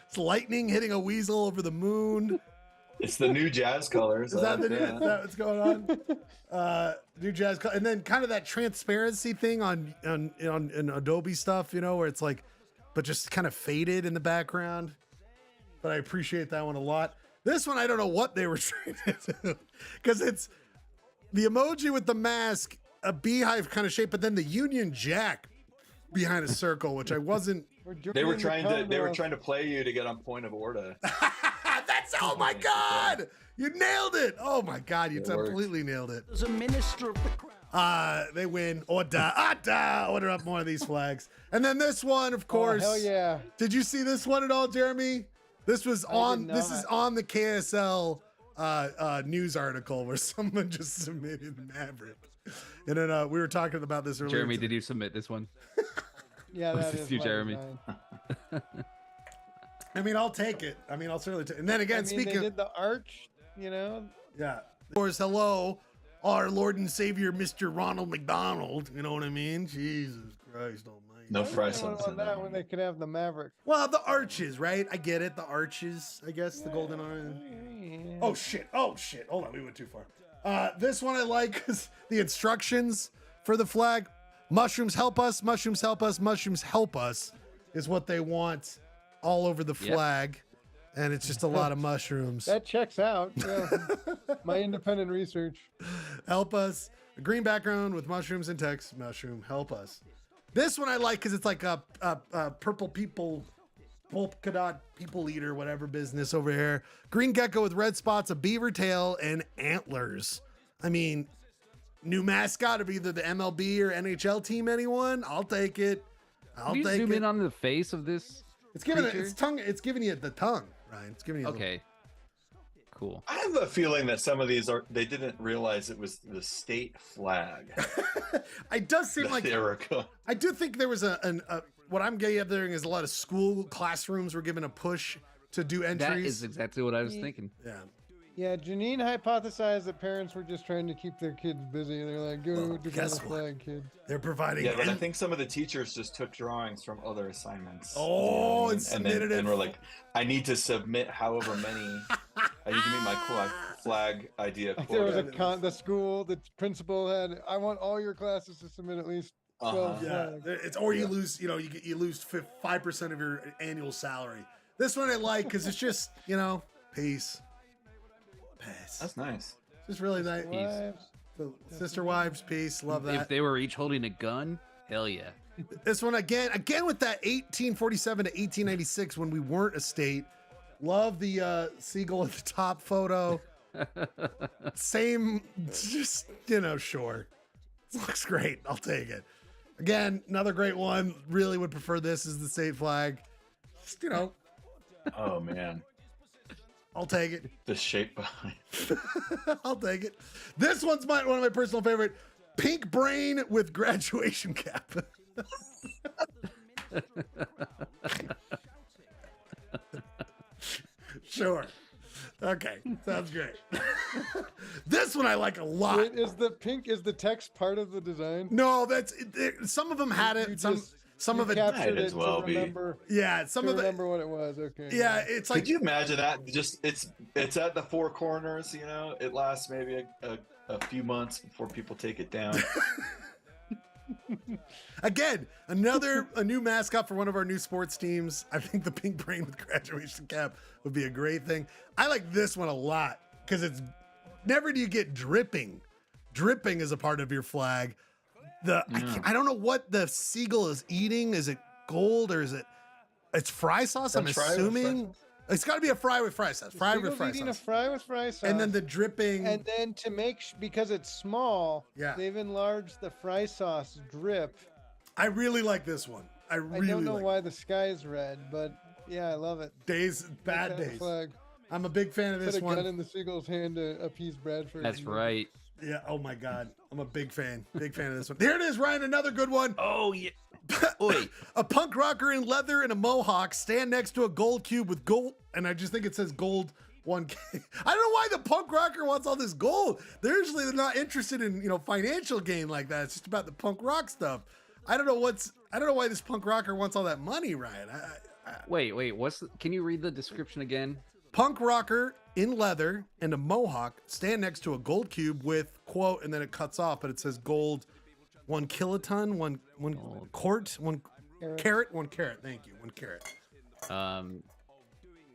It's lightning hitting a weasel over the moon. It's the new jazz colors. Is that what's going on? New jazz, and then kind of that transparency thing on Adobe stuff, where it's like, but just kind of faded in the background. But I appreciate that one a lot. This one, I don't know what they were trying to do, because it's the emoji with the mask, a beehive kind of shape, but then the Union Jack behind a circle, which I wasn't. They were trying to play you to get on point of Ordah. Oh my God! You nailed it! Oh my God, you completely nailed it. As a minister of the crown. They win. Ordah! Order up more of these flags. And then this one, of course. Oh, hell yeah! Did you see this one at all, Jeremy? This was on. This is on the KSL news article where someone just submitted Maverick. And then we were talking about this earlier. Jeremy, did you submit this one? Yeah, that is you, Jeremy. I mean, I'll take it. I mean, I'll certainly take it. And then again, speaking they did the arch, Yeah. Of course, hello, our Lord and Savior, Mr. Ronald McDonald. You know what I mean? Jesus Christ almighty. No Fresons in that when they could have the Maverick. Well, the arches, right? I get it. The arches, I guess, the golden arch. Yeah. Oh, shit. Hold on, we went too far. This one I like because the instructions for the flag, mushrooms help us, mushrooms help us, mushrooms help us, is what they want all over the flag. And it's just a lot of mushrooms. That checks out. Yeah. My independent research. Help us. A green background with mushrooms and text. Mushroom, help us. This one I like because it's like a purple people, polka dot people eater, whatever business over here. Green gecko with red spots, a beaver tail, and antlers. I mean, new mascot of either the MLB or NHL team, anyone? I'll take it. Can you zoom in on the face of this? It's giving it's giving you the tongue, Ryan. It's giving you okay. Cool. I have a feeling that some of these they didn't realize it was the state flag. It does seem like I do think there was what I'm gathering is a lot of school classrooms were given a push to do entries. That is exactly what I was thinking. Yeah, Janine hypothesized that parents were just trying to keep their kids busy. They're like, go to the flag, kid. They're providing. Yeah, but I think some of the teachers just took drawings from other assignments. Oh, and submitted it. And we're like, I need to submit however many. I need to meet my flag idea. Like there was the principal had, I want all your classes to submit at least 12 flags. It's or you lose, you lose 5% of your annual salary. This one I like because it's just, peace. Peace. That's nice. Just really nice. Wives. The sister wives, peace. Love that. If they were each holding a gun, hell yeah. This one again with that 1847 to 1896 when we weren't a state. Love the seagull at the top photo. Same, just, sure. Looks great. I'll take it. Again, another great one. Really would prefer this as the state flag. Just, Oh man, I'll take it. the shape behind. I'll take it. This one's one of my personal favorite. Pink brain with graduation cap. Sure. Okay, sounds great. This one I like a lot. Wait, is the text part of the design? No, some of them had it. Some of it captured Might as it well to be. remember. Yeah, some to of it. remember what it was. Okay. Yeah, it's like Could you imagine that? Just it's at the four corners. It lasts maybe a few months before people take it down. again a new mascot for one of our new sports teams. I think the pink brain with graduation cap would be a great thing. I like this one a lot because it's never do you get dripping. Dripping is a part of your flag. I don't know what the seagull is eating. Is it gold or is it's fry sauce? I'm French fry with assuming fry it's got to be a fry with fry sauce. Fry with Seagull's fry eating a sauce. fry with fry sauce. And then the dripping. And then to make because it's small, Yeah. they've enlarged the fry sauce drip. I really like this one. I really I don't know like why the sky's red, but yeah, I love it. bad That days. Flag. I'm a big fan of Put this a gun one. in the seagull's hand to appease Bradford. That's right. Yeah. Oh my God. I'm a big fan. Big fan of this one. Here it is, Ryan. Another good one. Oh yeah. Wait. A punk rocker in leather and a mohawk stand next to a gold cube with gold, and I just think it says gold 1K. I don't know why the punk rocker wants all this gold. They're not interested in financial gain like that. It's just about the punk rock stuff. I don't know why this punk rocker wants all that money, Ryan. Wait. Can you read the description again? Punk rocker in leather and a mohawk stand next to a gold cube with quote, and then it cuts off, but it says gold 1 kiloton, one quart, 1 carat, 1 carat. Thank you, 1 carat.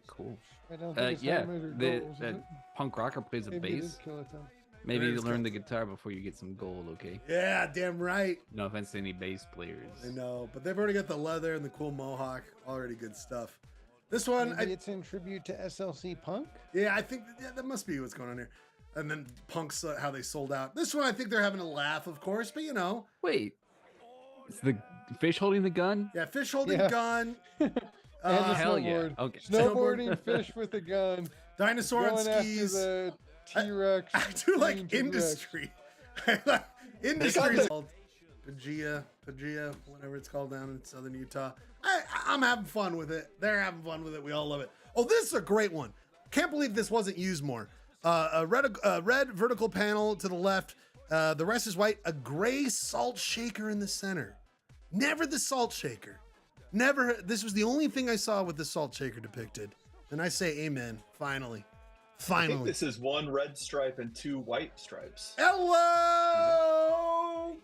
Cool. I don't think it's Yeah. handmade The gold, is it? punk rocker plays a Maybe it bass. is kiloton. Maybe There you is learn the guitar before you get some gold. Okay. Yeah, damn right. No offense to any bass players. I know, but they've already got the leather and the cool mohawk. Already good stuff. This one, Maybe it's in tribute to SLC Punk. I think that must be what's going on here. And then Punk's how they sold out. This one, I think they're having a laugh, of course, but Wait. It's the fish holding the gun? yeah, fish holding Yeah. gun, And a hell yeah. snowboard. Okay. Snowboarding fish with a gun. dinosaur on Going after skis. the T-Rex. I do like being T-Rex. industry. Industry is called Pangea, whatever it's called down in southern Utah. I'm having fun with it. They're having fun with it. We all love it. Oh, this is a great one. Can't believe this wasn't used more. A red vertical panel to the left. The rest is white. A gray salt shaker in the center. Never the salt shaker. Never. This was the only thing I saw with the salt shaker depicted. And I say amen. Finally. I think Finally. this is 1 red stripe and 2 white stripes. Hello.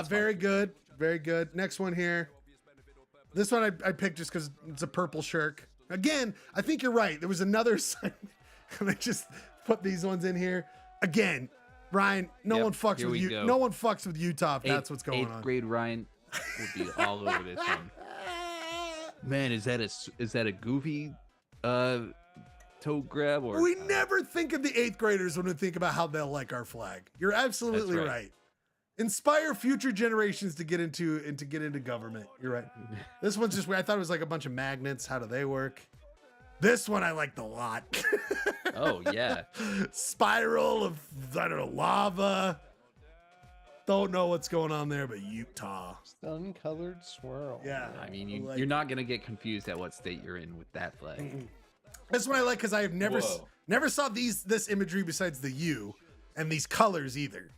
Very good. Very good. Next one here. This one I picked just because it's a purple shirk. Again, I think you're right. There was another assignment. And I just put these ones in here. Again, Ryan, no Yep, one fucks here with we you. go. No one fucks with Utah if that's what's going Eighth on. grade Ryan would be all over this one. Man, is that a goofy toe grab or We never think of the 8th graders when we think about how they'll like our flag. You're absolutely That's right. right. Inspire future generations to get into government. You're right. This one's just weird. I thought it was like a bunch of magnets. How do they work? This one I liked a lot. Oh yeah. Spiral of, I don't know, lava. Don't know what's going on there, but Utah. Sun-colored swirl. Yeah. I mean, like you're not gonna get confused at what state you're in with that flag. This one I like because I have Whoa. never saw this imagery besides the U and these colors either.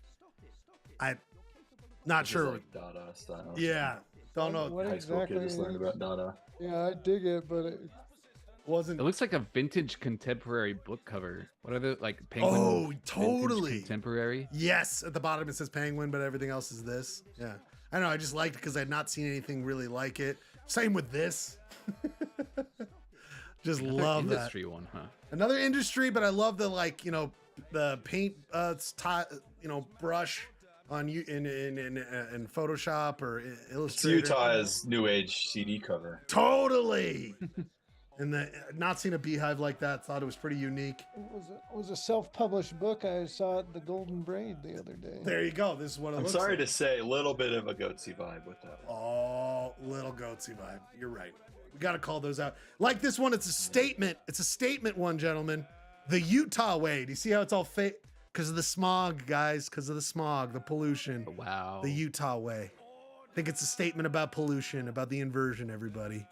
I'm not This is sure. like Dada style. Yeah. Don't know. What High school exactly kid just learned about Dada. Yeah, I dig it, but Wasn't. It looks like a vintage contemporary book cover. What are the penguin? Oh, vintage totally. contemporary. Yes, at the bottom it says penguin, but everything else is this. Yeah, I know. I just liked it because I had not seen anything really like it. Same with this. Just Another love that. industry one, huh? Another industry, but I love the like, you know, the paint, brush on you in Photoshop or Illustrator. It's Utah's new age CD cover. Totally. And not seen a beehive like that. Thought it was pretty unique. It was a self-published book. I saw at the Golden Braid the other day. There you go. This is what it I'm looks sorry like. to say, a little bit of a goatsy vibe with that one. Oh, little goatsy vibe. You're right. We got to call those out. Like this one, it's a statement. It's a statement one, gentlemen. The Utah way. Do you see how it's all fake? Because of the smog, guys. Because of the smog, the pollution. Wow. The Utah way. I think it's a statement about pollution, about the inversion, everybody.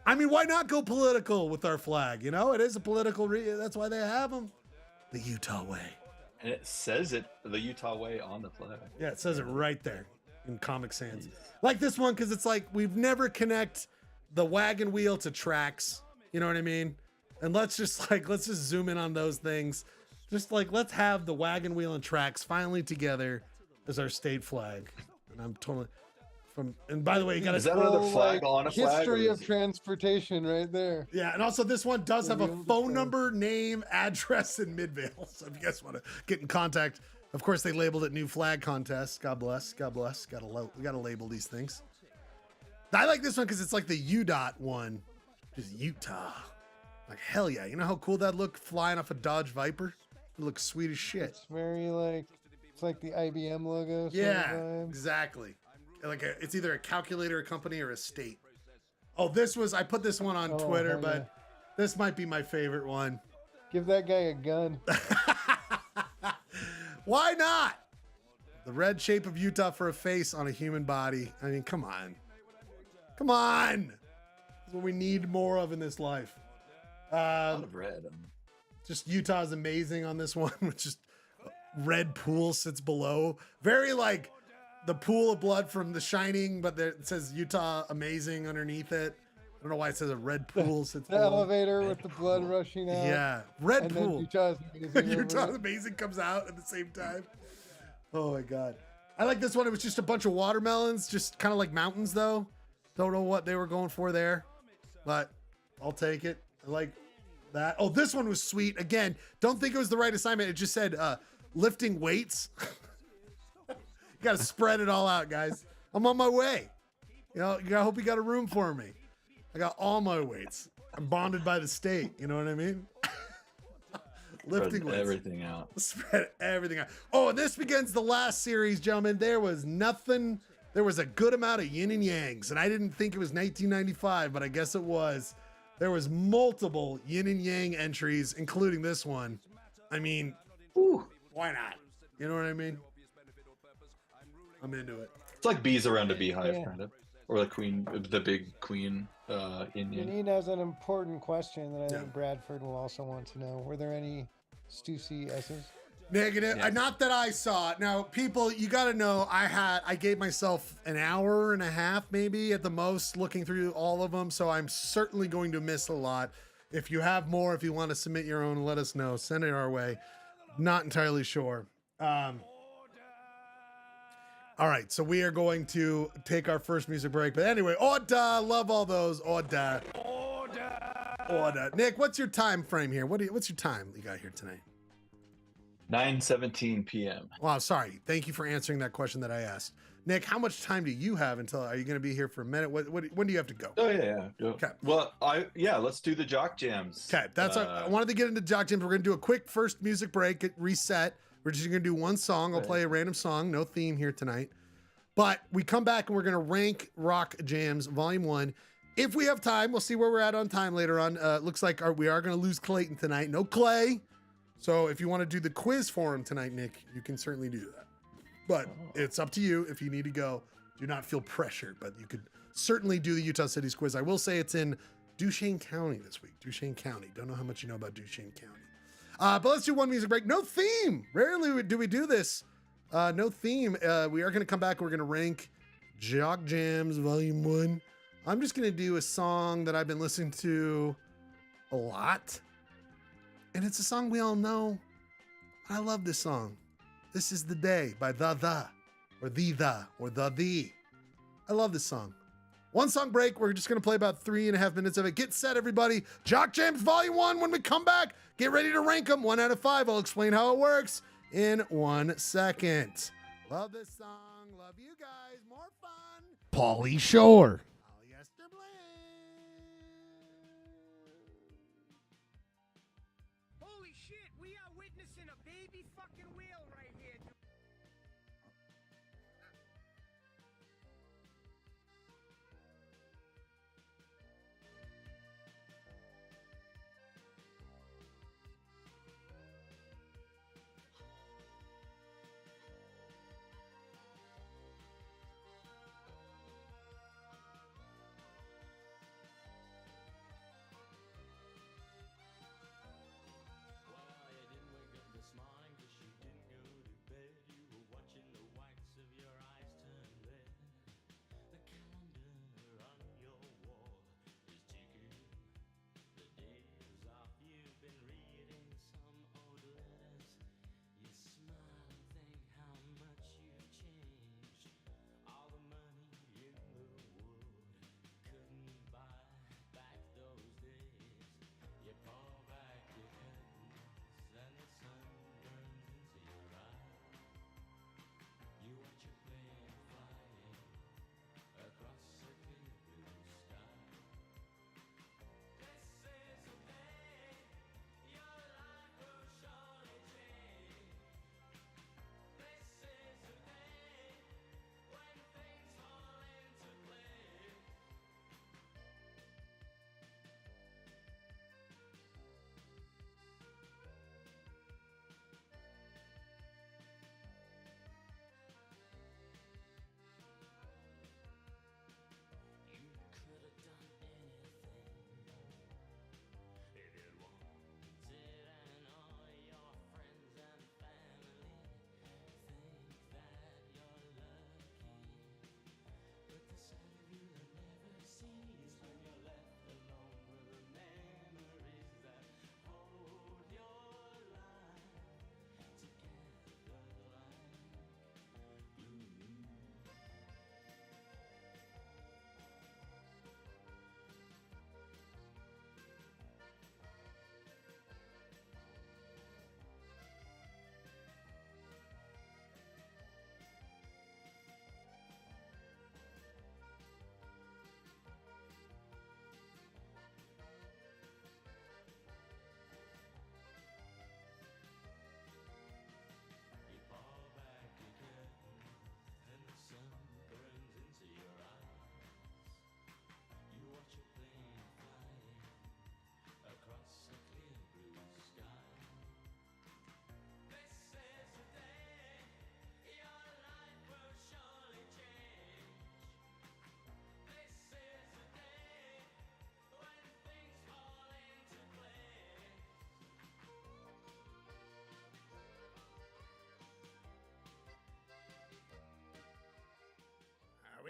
I mean, why not go political with our flag? You know, it is a political, that's why they have them. The Utah way. And it says it, the Utah way, on the flag. Yeah, it says it right there in Comic Sans. Like this one, because it's like, we've never connect the wagon wheel to tracks. You know what I mean? And let's just zoom in on those things. Just like, let's have the wagon wheel and tracks finally together as our state flag. And I'm totally... And by the way, you got is that another flag on a flag? History of transportation right there. Yeah, and also this one does have a phone number, name, address, and Midvale. So if you guys want to get in contact, of course they labeled it New Flag Contest. God bless. God bless. We gotta label these things. I like this one because it's like the UDOT one, just Utah. Like hell yeah! You know how cool that looked flying off a Dodge Viper? It looks sweet as shit. It's very it's like the IBM logo. Yeah, exactly. Like it's either a calculator, a company, or a state. Oh, I put this one on Twitter, but this might be my favorite one. Give that guy a gun. Why not? The red shape of Utah for a face on a human body. I mean, come on. Come on. That's what we need more of in this life. A lot of red. Just Utah's amazing on this one, which is red pool sits below. Very like the pool of blood from The Shining, but it says Utah amazing underneath it. I don't know why it says a red pool sits the below. Elevator with the blood rushing out. Yeah, red and pool. Then Utah's amazing. Utah's amazing comes out at the same time. Oh my god, I like this one. It was just a bunch of watermelons, just kind of like mountains though. Don't know what they were going for there, but I'll take it. I like that. Oh, this one was sweet. Again, don't think it was the right assignment. It just said lifting weights. You got to spread it all out, guys. I'm on my way. You know, I hope you got a room for me. I got all my weights. I'm bonded by the state. You know what I mean? Lifting weights. Everything out. Spread everything out. Oh, and this begins the last series, gentlemen. There was nothing. There was a good amount of yin and yangs, and I didn't think it was 1995, but I guess it was. There was multiple yin and yang entries, including this one. I mean, why not? You know what I mean? I'm into it. It's like bees around a beehive, kind of, or the big queen. Janine has an important question that I think Bradford will also want to know. Were there any Stussy S's? Negative. Yes. Not that I saw it. Now, people, you got to know, I gave myself an hour and a half, maybe at the most, looking through all of them. So I'm certainly going to miss a lot. If you have more, if you want to submit your own, let us know. Send it our way. Not entirely sure. All right, so we are going to take our first music break. But anyway, Ordah, love all those. Ordah. Nick, what's your time frame here? What's your time you got here tonight? 9:17 p.m. Wow, sorry. Thank you for answering that question that I asked. Nick, how much time do you have until? Are you going to be here for a minute? When do you have to go? Oh yeah. Okay. Well, let's do the JOCK jams. Okay, that's I wanted to get into JOCK jams. We're going to do a quick first music break, reset. We're just going to do one song. I'll play a random song. No theme here tonight. But we come back and we're going to rank Rock Jams Volume 1. If we have time, we'll see where we're at on time later on. Looks like we are going to lose Clayton tonight. No Clay. So if you want to do the quiz for him tonight, Nick, you can certainly do that. But it's up to you if you need to go. Do not feel pressured, but you could certainly do the Utah Cities quiz. I will say it's in Duchesne County this week. Duchesne County. Don't know how much you know about Duchesne County. But let's do one music break. No theme. Rarely do we do this. No theme. We are going to come back. We're going to rank JOCK Jams Volume 1. I'm just going to do a song that I've been listening to a lot. And it's a song we all know. I love this song. This is The Day by The, or The, or The. I love this song. One song break. We're just going to play about 3.5 minutes of it. Get set, everybody. Jock Jams Volume 1. When we come back, get ready to rank them 1 out of 5. I'll explain how it works in 1 second. Love this song. Love you guys. More fun. Pauly Shore. Polyester blend. Holy shit, we are witnessing a baby fucking whale right here, dude.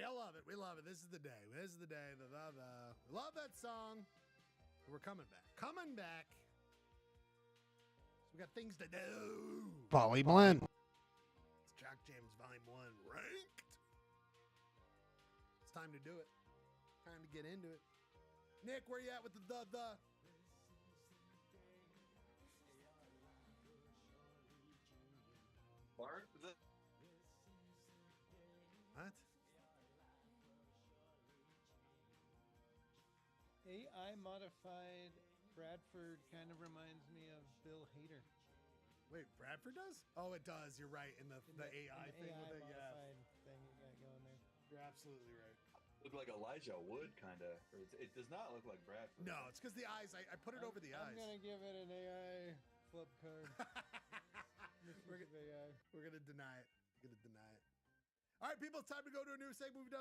We all love it. We love it. This is the day. This is the day. We love that song. We're coming back. Coming back. We got things to do. Poly blend. It's Jock Jams Volume 1 ranked. It's time to do it. Time to get into it. Nick, where you at with the? Bart, What? AI modified Bradford kind of reminds me of Bill Hader. Wait, Bradford does? Oh, it does. You're right. In the AI thing with it, yeah. Thing you got going there. You're absolutely right. look like Elijah Wood, kind of. It does not look like Bradford. No, it's because the eyes. I put it over the eyes. I'm gonna give it an AI flip card. We're gonna deny it. All right, people, it's time to go to a new segment. We've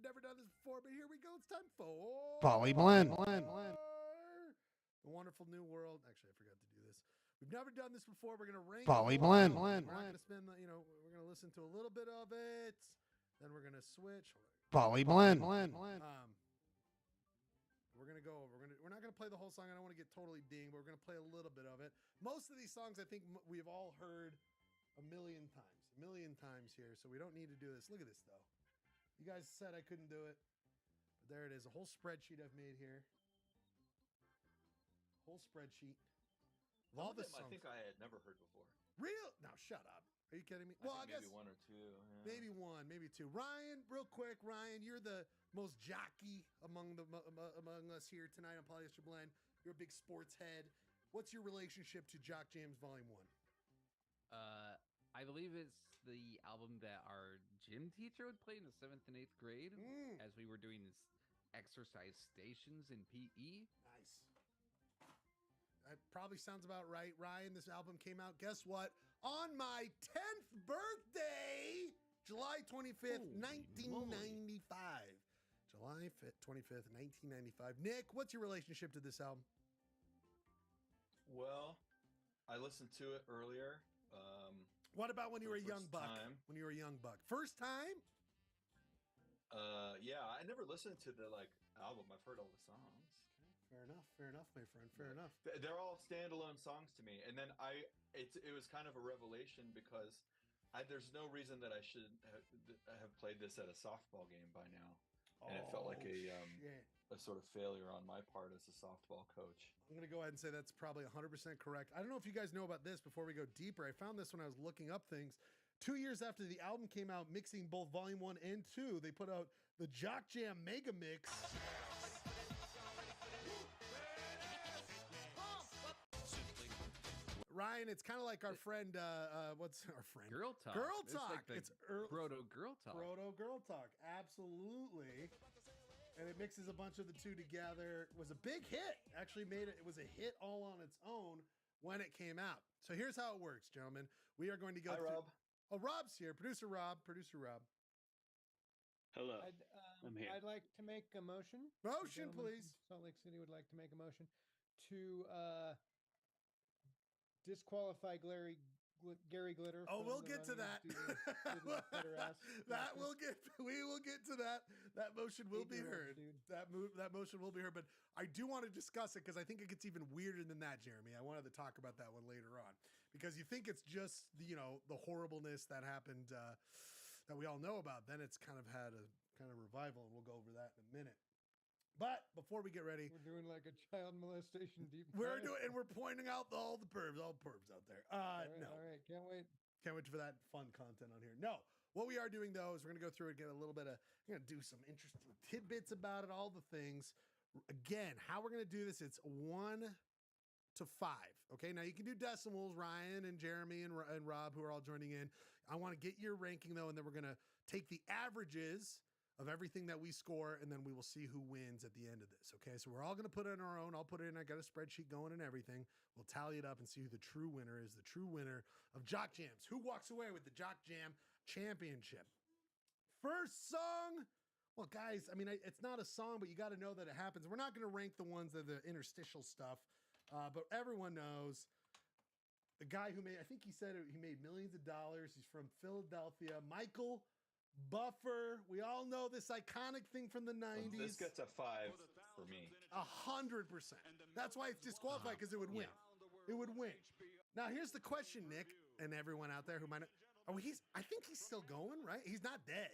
never done this before, but here we go. It's time for Poly blend. The wonderful new world. Actually, I forgot to do this. We've never done this before. We're gonna rank. Poly blend. We're not gonna spend. We're gonna listen to a little bit of it. Then we're gonna switch. Poly blend. We're gonna go over. We're not gonna play the whole song. I don't want to get totally dinged, but we're gonna play a little bit of it. Most of these songs, I think we've all heard a million times here, so we don't need to do this. Look at this, though. You guys said I couldn't do it, but There it is. A whole spreadsheet I've made here. Whole spreadsheet. Of all the songs. I think I had never heard before. Real? No, shut up. Are you kidding me? Well, I guess maybe one or two. Yeah. Maybe one, maybe two. Ryan, real quick, Ryan, you're the most jockey among us here tonight on Polyester Blend. You're a big sports head. What's your relationship to Jock Jams Volume 1? I believe it's the album that our gym teacher would play in the 7th and 8th grade as we were doing this exercise stations in PE. Nice. That probably sounds about right. Ryan, this album came out, guess what? On my 10th birthday, July 25th, 1995. July 25th, 1995. Nick, what's your relationship to this album? Well, I listened to it earlier. What about when you were a young buck? Time. When you were a young buck. First time? Yeah, I never listened to the album. I've heard all the songs. Okay, fair enough, my friend. Fair enough. They're all standalone songs to me. And then it was kind of a revelation because there's no reason that I should have played this at a softball game by now. And it felt like a sort of failure on my part as a softball coach. I'm going to go ahead and say that's probably 100% correct. I don't know if you guys know about this before we go deeper. I found this when I was looking up things. 2 years after the album came out, mixing both Volume 1 and 2, they put out the Jock Jam Mega Mix. Ryan, it's kind of like our friend, what's our friend? Girl Talk. Girl Talk. It's Proto Girl Talk. Proto Girl Talk, absolutely. And it mixes a bunch of the two together. It was a big hit. Actually it was a hit all on its own when it came out. So here's how it works, gentlemen. We are going to go through. Rob. Oh, Rob's here. Producer Rob. Hello. I'm here. I'd like to make a motion. Motion, please. Salt Lake City would like to make a motion to disqualify Gary Glitter. Oh, we'll get to that. We will get to that. That motion will be heard. That motion will be heard. But I do want to discuss it because I think it gets even weirder than that, Jeremy. I wanted to talk about that one later on because you think it's just the horribleness that happened that we all know about. Then it's kind of had a kind of revival, and we'll go over that in a minute. But before we get ready, we're doing like a child molestation deep dive. We're pointing out all the pervs out there. No. All right, can't wait for that fun content on here. No, what we are doing though is we're gonna go through and get a little bit of. We're gonna do some interesting tidbits about it, all the things. Again, how we're gonna do this? It's 1 to 5. Okay, now you can do decimals. Ryan and Jeremy and Rob, who are all joining in. I want to get your ranking though, and then we're gonna take the averages of everything that we score, and then we will see who wins at the end of this, okay? So we're all going to put in our own. I'll put it in. I got a spreadsheet going and everything. We'll tally it up and see who the true winner is, the true winner of Jock Jams. Who walks away with the Jock Jam Championship? First song. Well, guys, I mean, it's not a song, but you got to know that it happens. We're not going to rank the ones that are the interstitial stuff, but everyone knows the guy who made, I think he said he made millions of dollars. He's from Philadelphia, Michael Buffer. We all know this iconic thing from the 90s. This gets a 5 for me. 100%. That's why it's disqualified, because it would win. It would win. Now, here's the question, Nick, and everyone out there who might not. I think he's still going, right? He's not dead.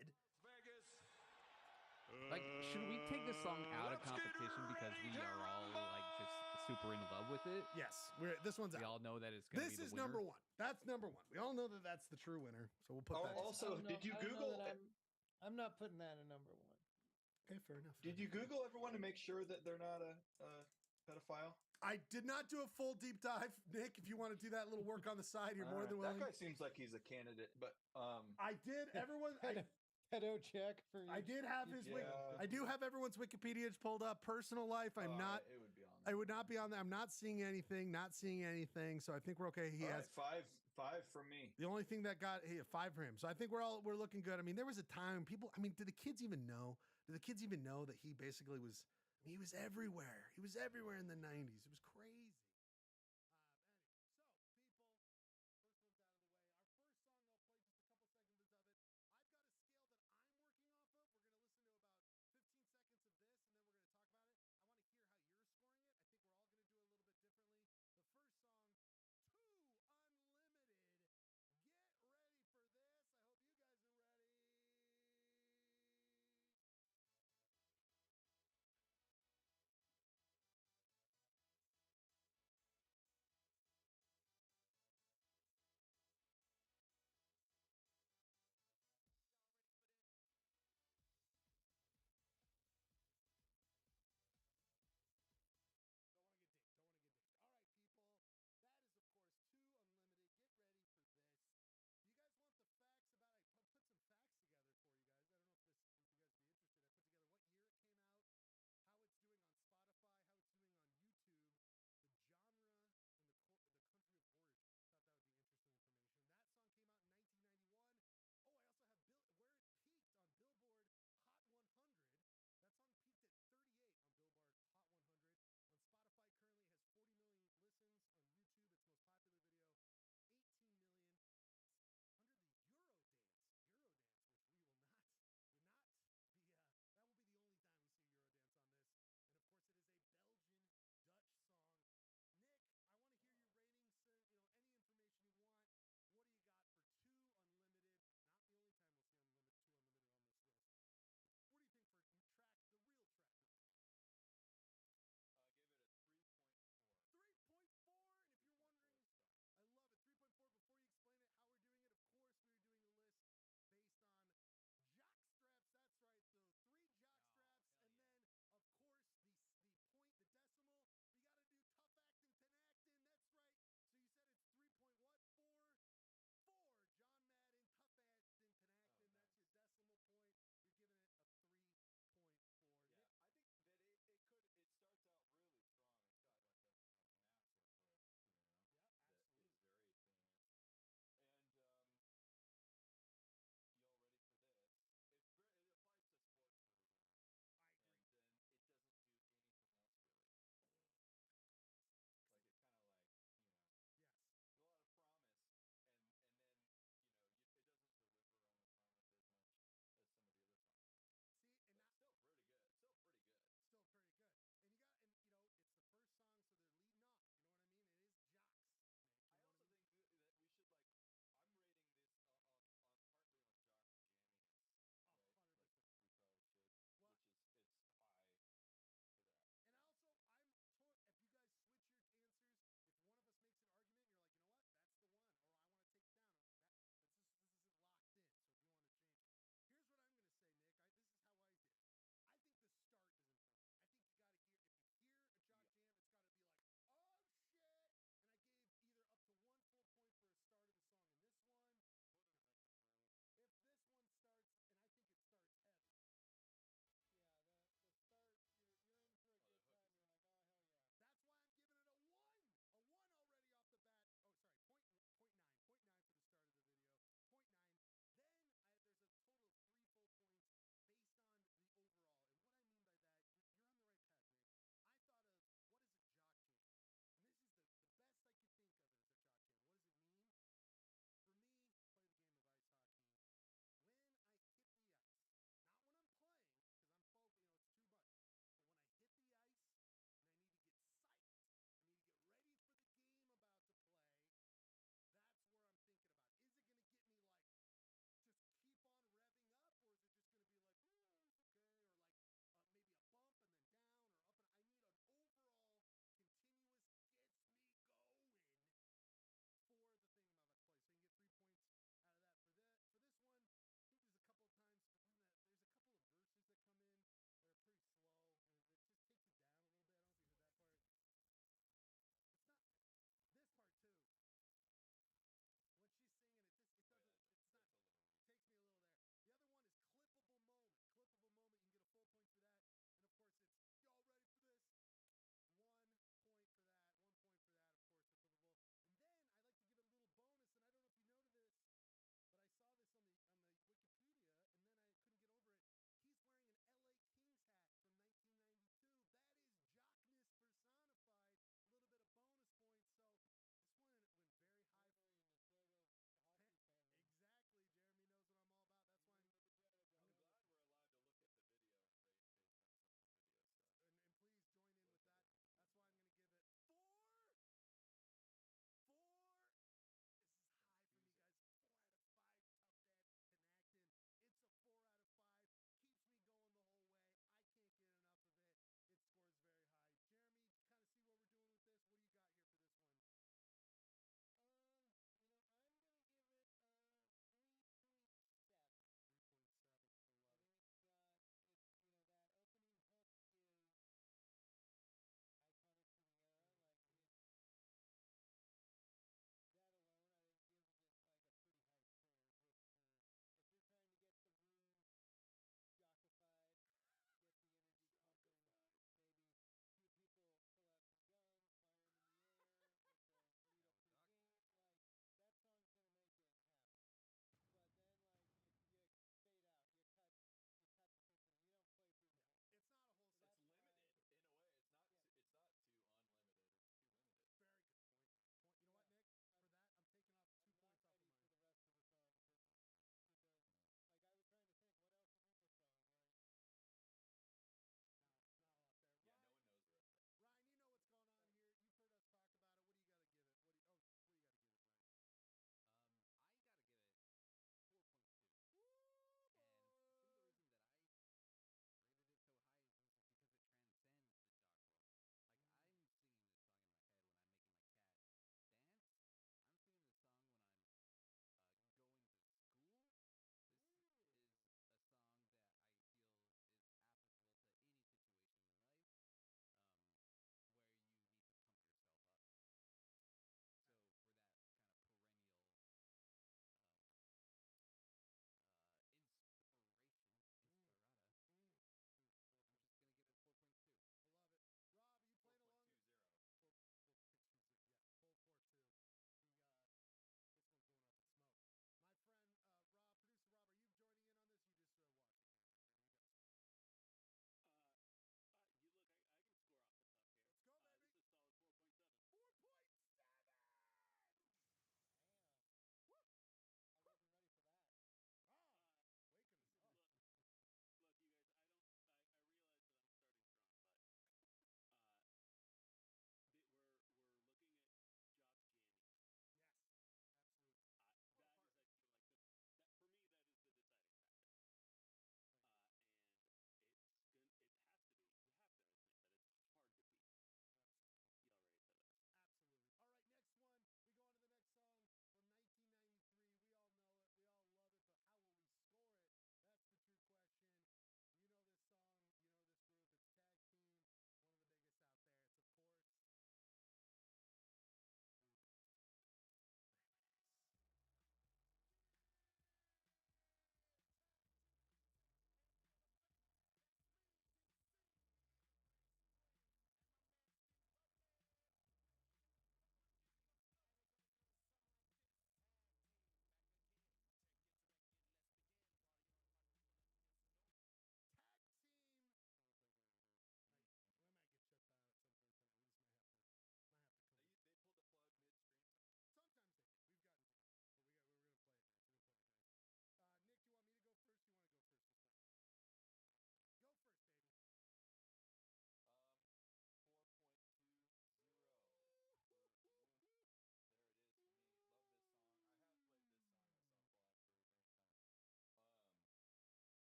Should we take this song out of competition because we are all just super in love with it? Yes, this one's out. We all know that it's going to be the winner. This is number one. That's number one. We all know that that's the true winner. So we'll put that. Also, did you Google? I'm not putting that in number one. Okay, fair enough. Did you Google everyone to make sure that they're not a pedophile? I did not do a full deep dive, Nick. If you want to do that little work on the side, you're more than willing. That guy seems like he's a candidate, but I did. Everyone. Pedo check for you. I did have his. I do have everyone's Wikipedia pulled up. Personal life, I'm not. It would be on. I would not be on there. I'm not seeing anything. Not seeing anything. So I think we're okay. He has 5 from me. The only thing that got 5 for him. So I think we're looking good. I mean, there was a time people. I mean, did the kids even know? Did the kids even know that he basically was? I mean, he was everywhere. He was everywhere in the 90s. It was crazy. Anyway, so people, first one's out of the way. Our first song, I'll play just a couple seconds of it. I've got a scale that I'm working off of. We're going to listen to about 15 seconds of this, and then we're going to talk about it. I want to hear how you're scoring it. I think we're all going to do it a little bit differently. The first song, Too Unlimited. Get ready for this. I hope you guys are ready.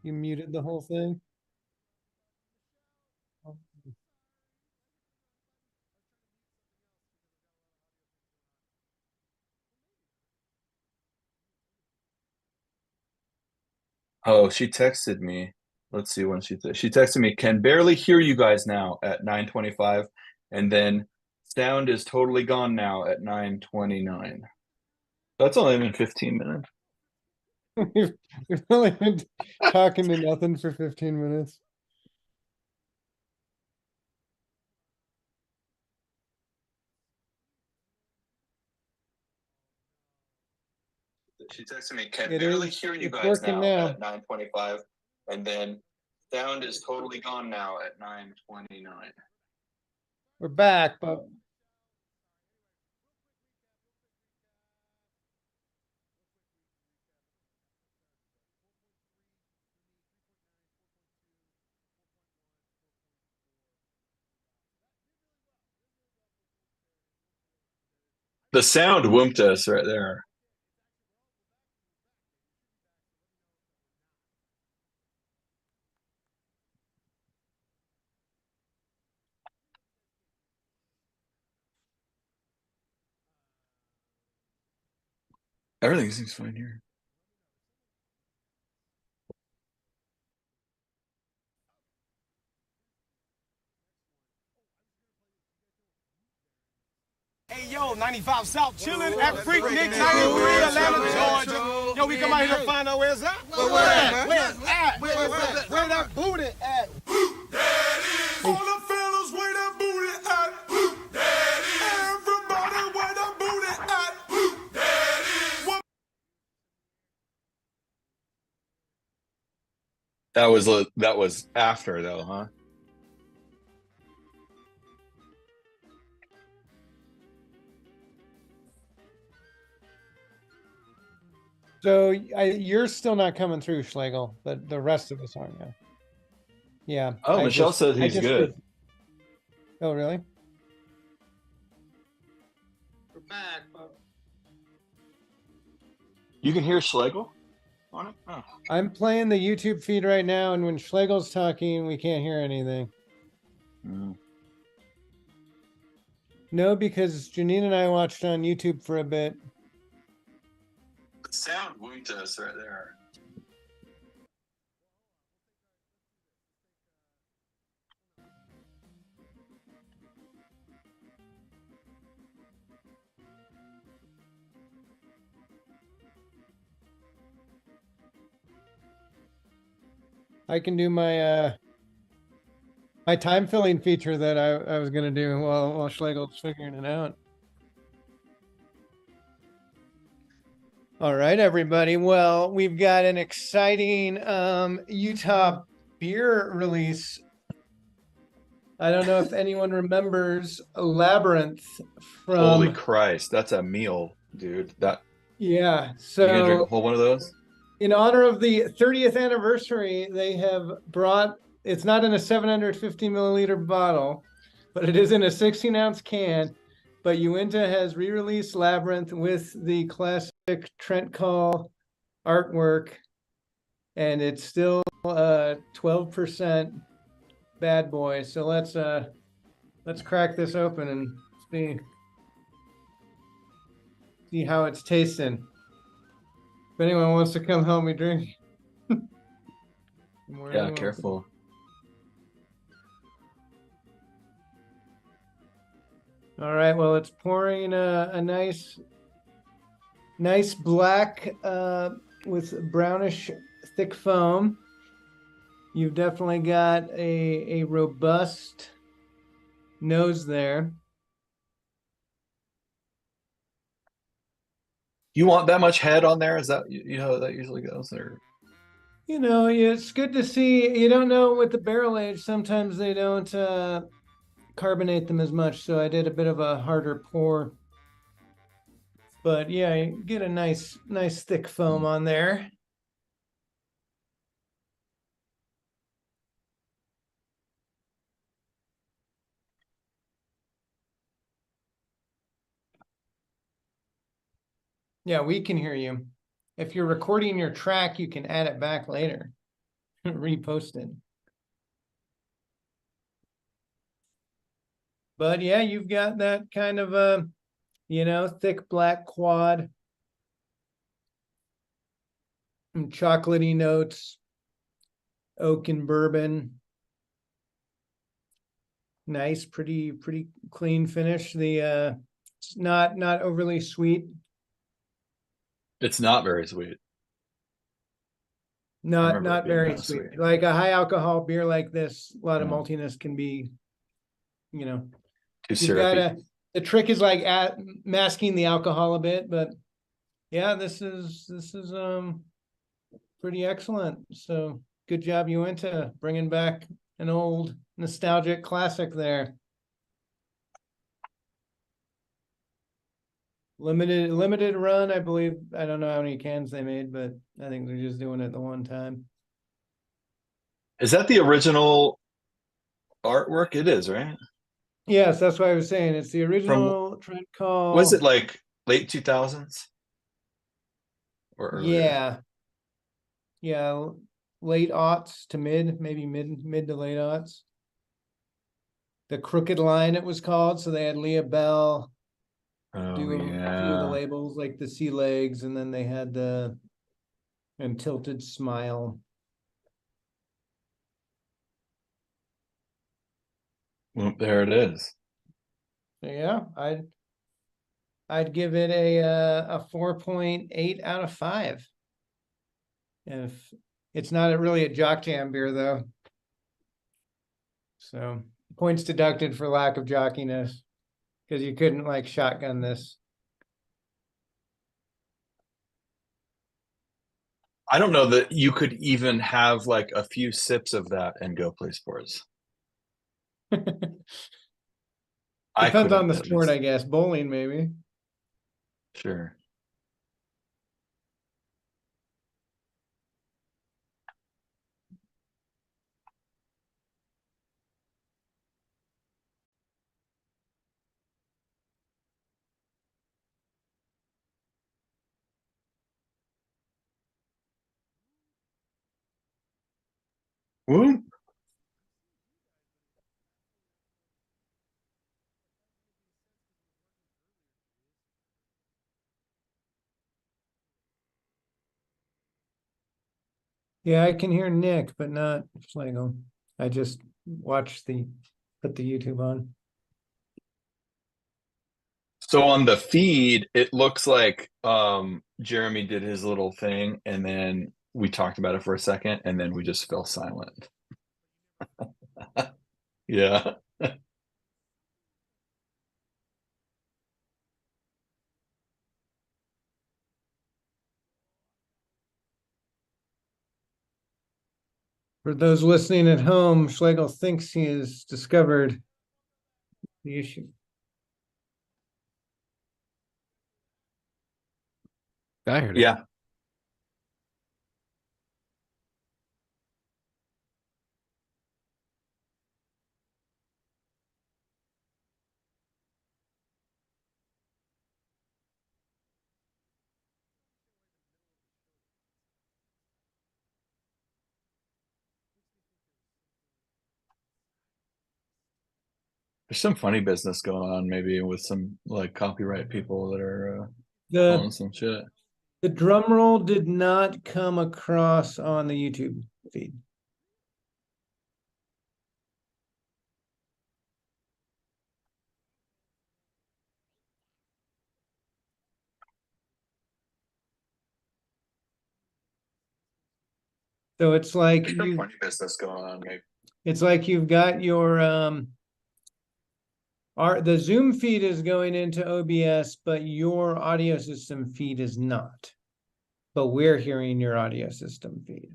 You muted the whole thing. Oh, she texted me. Let's see when she texted me. Can barely hear you guys now at 9:25, and then sound is totally gone now at 9:29. That's only been 15 minutes. We've only been talking to nothing for 15 minutes. She texted me. Can It barely is. hear you It's guys working now. at 9:25, and then sound is totally gone now at 9:29. We're back, but The sound whooped us right there. Everything seems fine here. Hey, yo, 95 South chilling at Freaknik 93, Atlanta, Georgia. Yo, we come out here to find out where's that? Where at? Where that booty at? All the fellas, where that booty at? Everybody, where that booty at? That was after though, huh? so you're still not coming through, Schlegel, but the rest of us are now. Yeah. Oh, Michelle said I he's just good. Oh, really? We're back. You can hear Schlegel on it? Oh. I'm playing the YouTube feed right now, and when Schlegel's talking, we can't hear anything. Mm. No, because Janine and I watched on YouTube for a bit. The sound whooped us right there. I can do my my time filling feature that I was gonna do while Schlegel's figuring it out. All right, everybody. Well, we've got an exciting Utah beer release. I don't know if anyone remembers Labyrinth from. Holy Christ, that's a meal, dude. That Yeah. you gonna drink a So whole one of those? in honor of the 30th anniversary, they have brought. It's not in a 750 milliliter bottle, but it is in a 16-ounce can. But Uinta has re-released Labyrinth with the classic Trent Call artwork, and it's still 12% bad boy. So let's crack this open and see how it's tasting. If anyone wants to come help me drink. Yeah, careful. All right, well, it's pouring a nice black with brownish thick foam. You've definitely got a robust nose there. You want that much head on there? Is that you know how that usually goes? Or You know, it's good to see. You don't know with the barrel age, sometimes they don't carbonate them as much. So I did a bit of a harder pour. But yeah, you get a nice thick foam on there. Yeah, we can hear you. If you're recording your track, you can add it back later. reposted. But yeah, you've got that kind of a, thick black quad. And chocolatey notes, oak and bourbon. Nice, pretty clean finish. The it's not overly sweet. It's not very sweet. Not remember it being very not sweet. sweet. Like a high alcohol beer like this, a lot of Yeah. maltiness can be, Too you've syrupy. got the trick is like masking the alcohol a bit, but yeah, this is pretty excellent. So good job, you went to bringing back an old nostalgic classic there. Limited run, I believe. I don't know how many cans they made, but I think they're just doing it the one time. Is that the original artwork? It is, right? Yes, that's what I was saying. It's the original Trent call. Was it like late 2000s? Or earlier? Yeah. Yeah, late aughts to maybe mid to late aughts. The Crooked Line, it was called. So they had Leah Bell Oh, do a few of the yeah. labels, like the sea legs, and then they had the and Tilted Smile. Well, there it is. So yeah, I'd give it a 4.8 out of 5. If it's not really a Jock Jam beer though. So points deducted for lack of jockiness, because you couldn't like shotgun this. I don't know that you could even have like a few sips of that and go play sports. Depends I on couldn't, the at sport, least. I guess. Bowling, maybe. Sure. Whoop. Yeah, I can hear Nick, but not Schlegel. I just put the YouTube on. So on the feed, it looks like Jeremy did his little thing, and then we talked about it for a second, and then we just fell silent. Yeah. For those listening at home, Schlegel thinks he has discovered the issue. I heard it. Yeah. There's some funny business going on, maybe with some like copyright people that are pulling some shit. The drum roll did not come across on the YouTube feed. So it's like There's some funny business going on, maybe. It's like you've got your the Zoom feed is going into OBS, but your audio system feed is not. But we're hearing your audio system feed.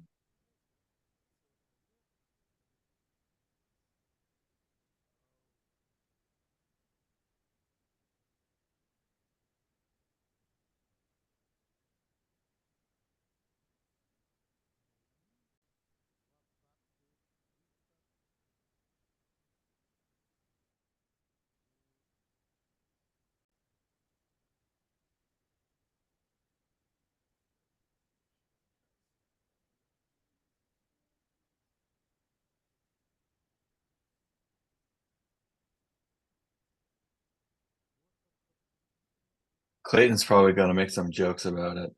Clayton's probably gonna make some jokes about it.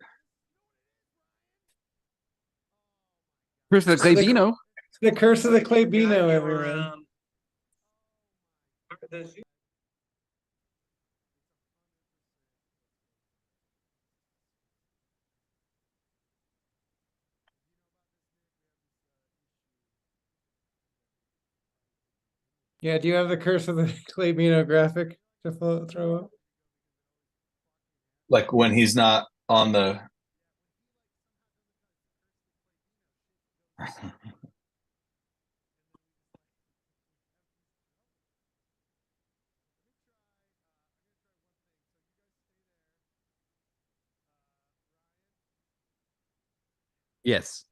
Curse of the Claybino. The curse of the Claybino, everyone. Yeah, do you have the curse of the Claybino graphic to throw up? Like when he's not on the. Yes.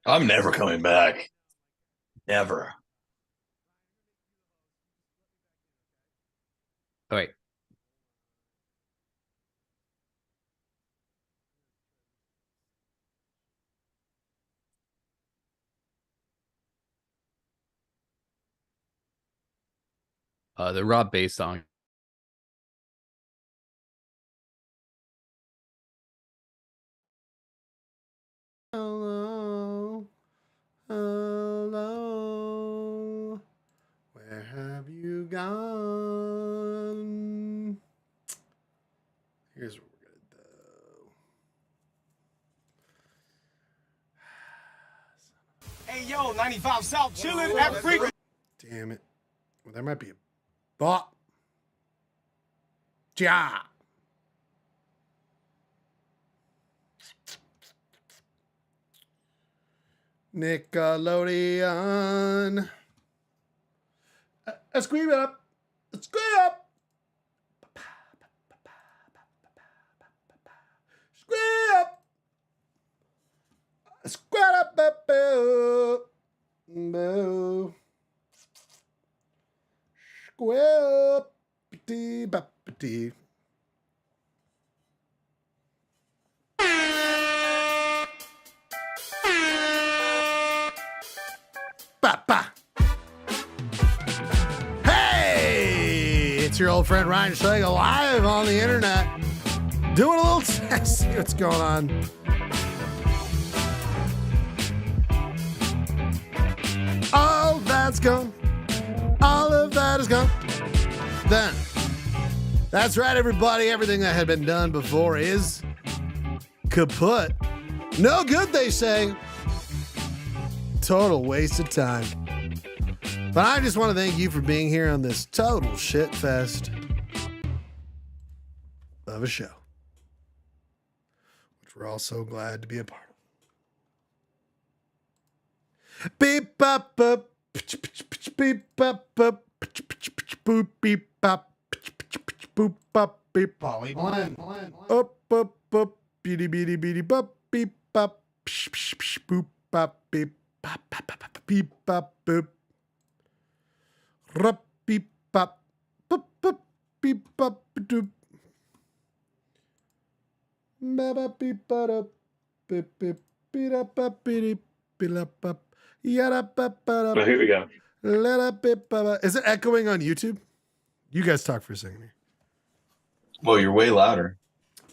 I'm never coming back. Never. All right. The Rob bass song. Hello, hello, where have you gone? Here's what we're gonna do. Hey, yo, 95 South chilling at Freak. Damn it. Well, there might be a bot. Ja. Nickelodeon. Scream up. Scream up. Scream up. Squat up. Boo. Boo. Square up. Dee. Ba. Hey, it's your old friend Ryan Schlegel live on the internet, doing a little test. See what's going on. All that's gone. All of that is gone. Then, that's right, everybody. Everything that had been done before is kaput. No good, they say. Total waste of time. But I just want to thank you for being here on this total shit fest of a show, which we're all so glad to be a part of. Beep bop bop, beep bop bop, boop beep bop, boop bop beep. Polly blend. Up beady beady bop beep bop, boop bop beep. Pop, pop, pop, pop, beep, pop, boop. Rup, beep, pop, boop, boop, beep, pop, doop. Baba, beep, ba, beep, beep, beep, up, up, beep, beep, up, up. Yada, ba, ba, But here we go. let up, beep, ba. Is it echoing on YouTube? You guys talk for a second here. Well, you're way louder.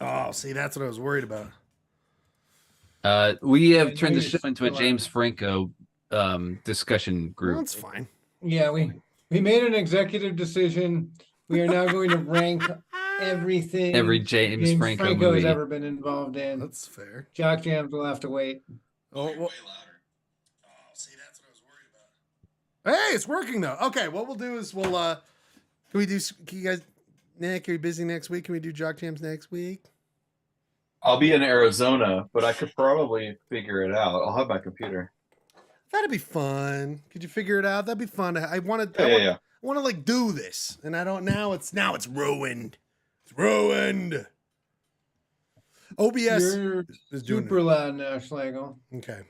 Oh, see, that's what I was worried about. We have turned the show into a James Franco discussion Well, group. that's fine. Yeah, we made an executive decision. We are now going to rank everything Every James Franco has movie. ever been involved in. That's fair. Jock Jams will have to wait. Oh, well. Oh, see, that's what I was worried about. Hey, it's working though. Okay, what we'll do is can you guys, Nick, are you busy next week? Can we do Jock Jams next week? I'll be in Arizona, but I could probably figure it out. I'll have my computer. That'd be fun. Could you figure it out? That'd be fun. I want to Yeah. I want to like do this, and I don't. Now it's ruined. It's ruined. OBS You're is doing super it. loud now, Schlegel. Okay,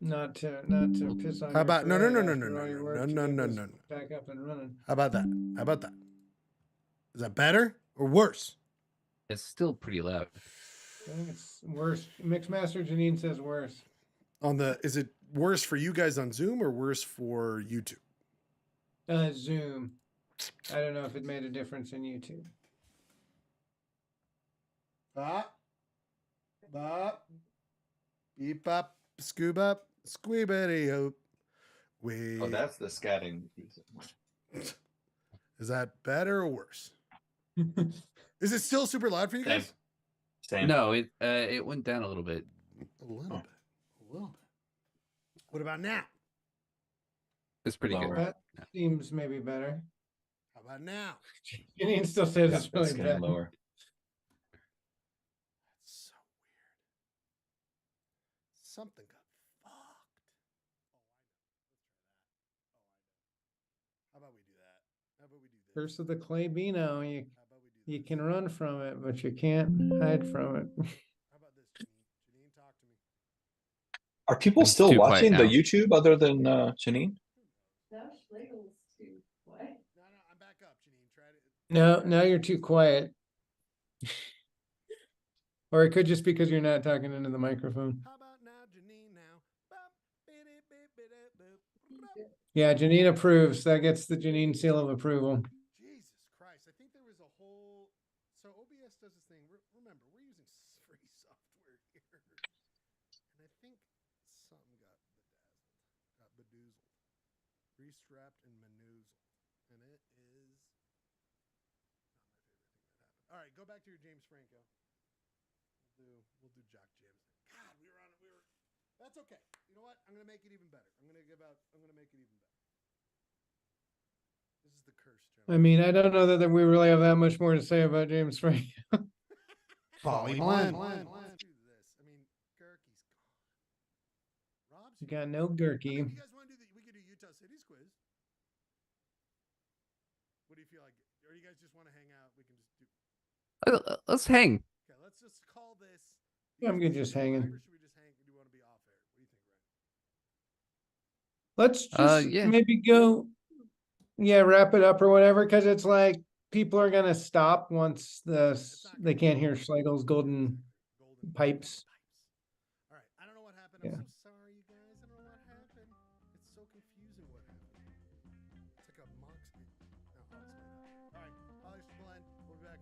Not to piss on. How about your no, parade after all your work to get no. this back up and running. How about that? Is that better or worse? It's still pretty loud. I think it's worse. Mixmaster Janine says worse. Is it worse for you guys on Zoom or worse for YouTube? Zoom. I don't know if it made a difference in YouTube. Beep up, scoob up, squeebity hoop. Oh, that's the scatting. Is that better or worse? Is it still super loud for you guys? Same. No, it went down a little bit. A little bit. A little bit. What about now? It's pretty Lower. good. That seems maybe better. How about now? Janine still says Yeah, it's really it's getting bad. lower. That's so weird. Something got fucked. Oh, I know. Let's try that. Oh, I know. How about we do that? How about we do this? Curse of the clay Beano. You How about we do you this? can run from it, but you can't hide from it. How about this, Janine? Janine, talk to me. Are people It's still too quiet watching the now. YouTube other than Janine? No, I'm back up, Janine. Try to. No, now you're too quiet. Or it could just be because you're not talking into the microphone. How about now, Janine? Now. Bop, biddy, bip, biddy, boop, bop. Yeah, Janine approves. That gets the Janine seal of approval. Jesus Christ. I think there was a whole. So OBS does this thing. Remember, we're using free software here. And I think something got bedazzled, restrapped and manoozled. And it is not my favorite thing that happened. All right, go back to your James Franco. We'll do Jock Jams. God, we were. That's okay. You know what? I'm gonna make it even better. I'm gonna make it even better. This is the curse, I gentlemen. mean, I don't know that we really have that much more to say about James Frank. Polly blend. Let's do this. I mean, Gurky's gone. Rob's You got no I Gurky. mean, if you guys want to do we could do Utah City's quiz. What do you feel like? Or you guys just want to hang out? We can just do. Let's hang. Okay, let's just call this. Yeah, I'm good just hanging. Or should we just hang? Do you want to be off air? What do you think, Ryan? Let's just Yeah. maybe go, wrap it up or whatever, because it's like people are gonna stop once they can't hear Schlegel's golden pipes. All right. I don't know what happened. Yeah. I'm so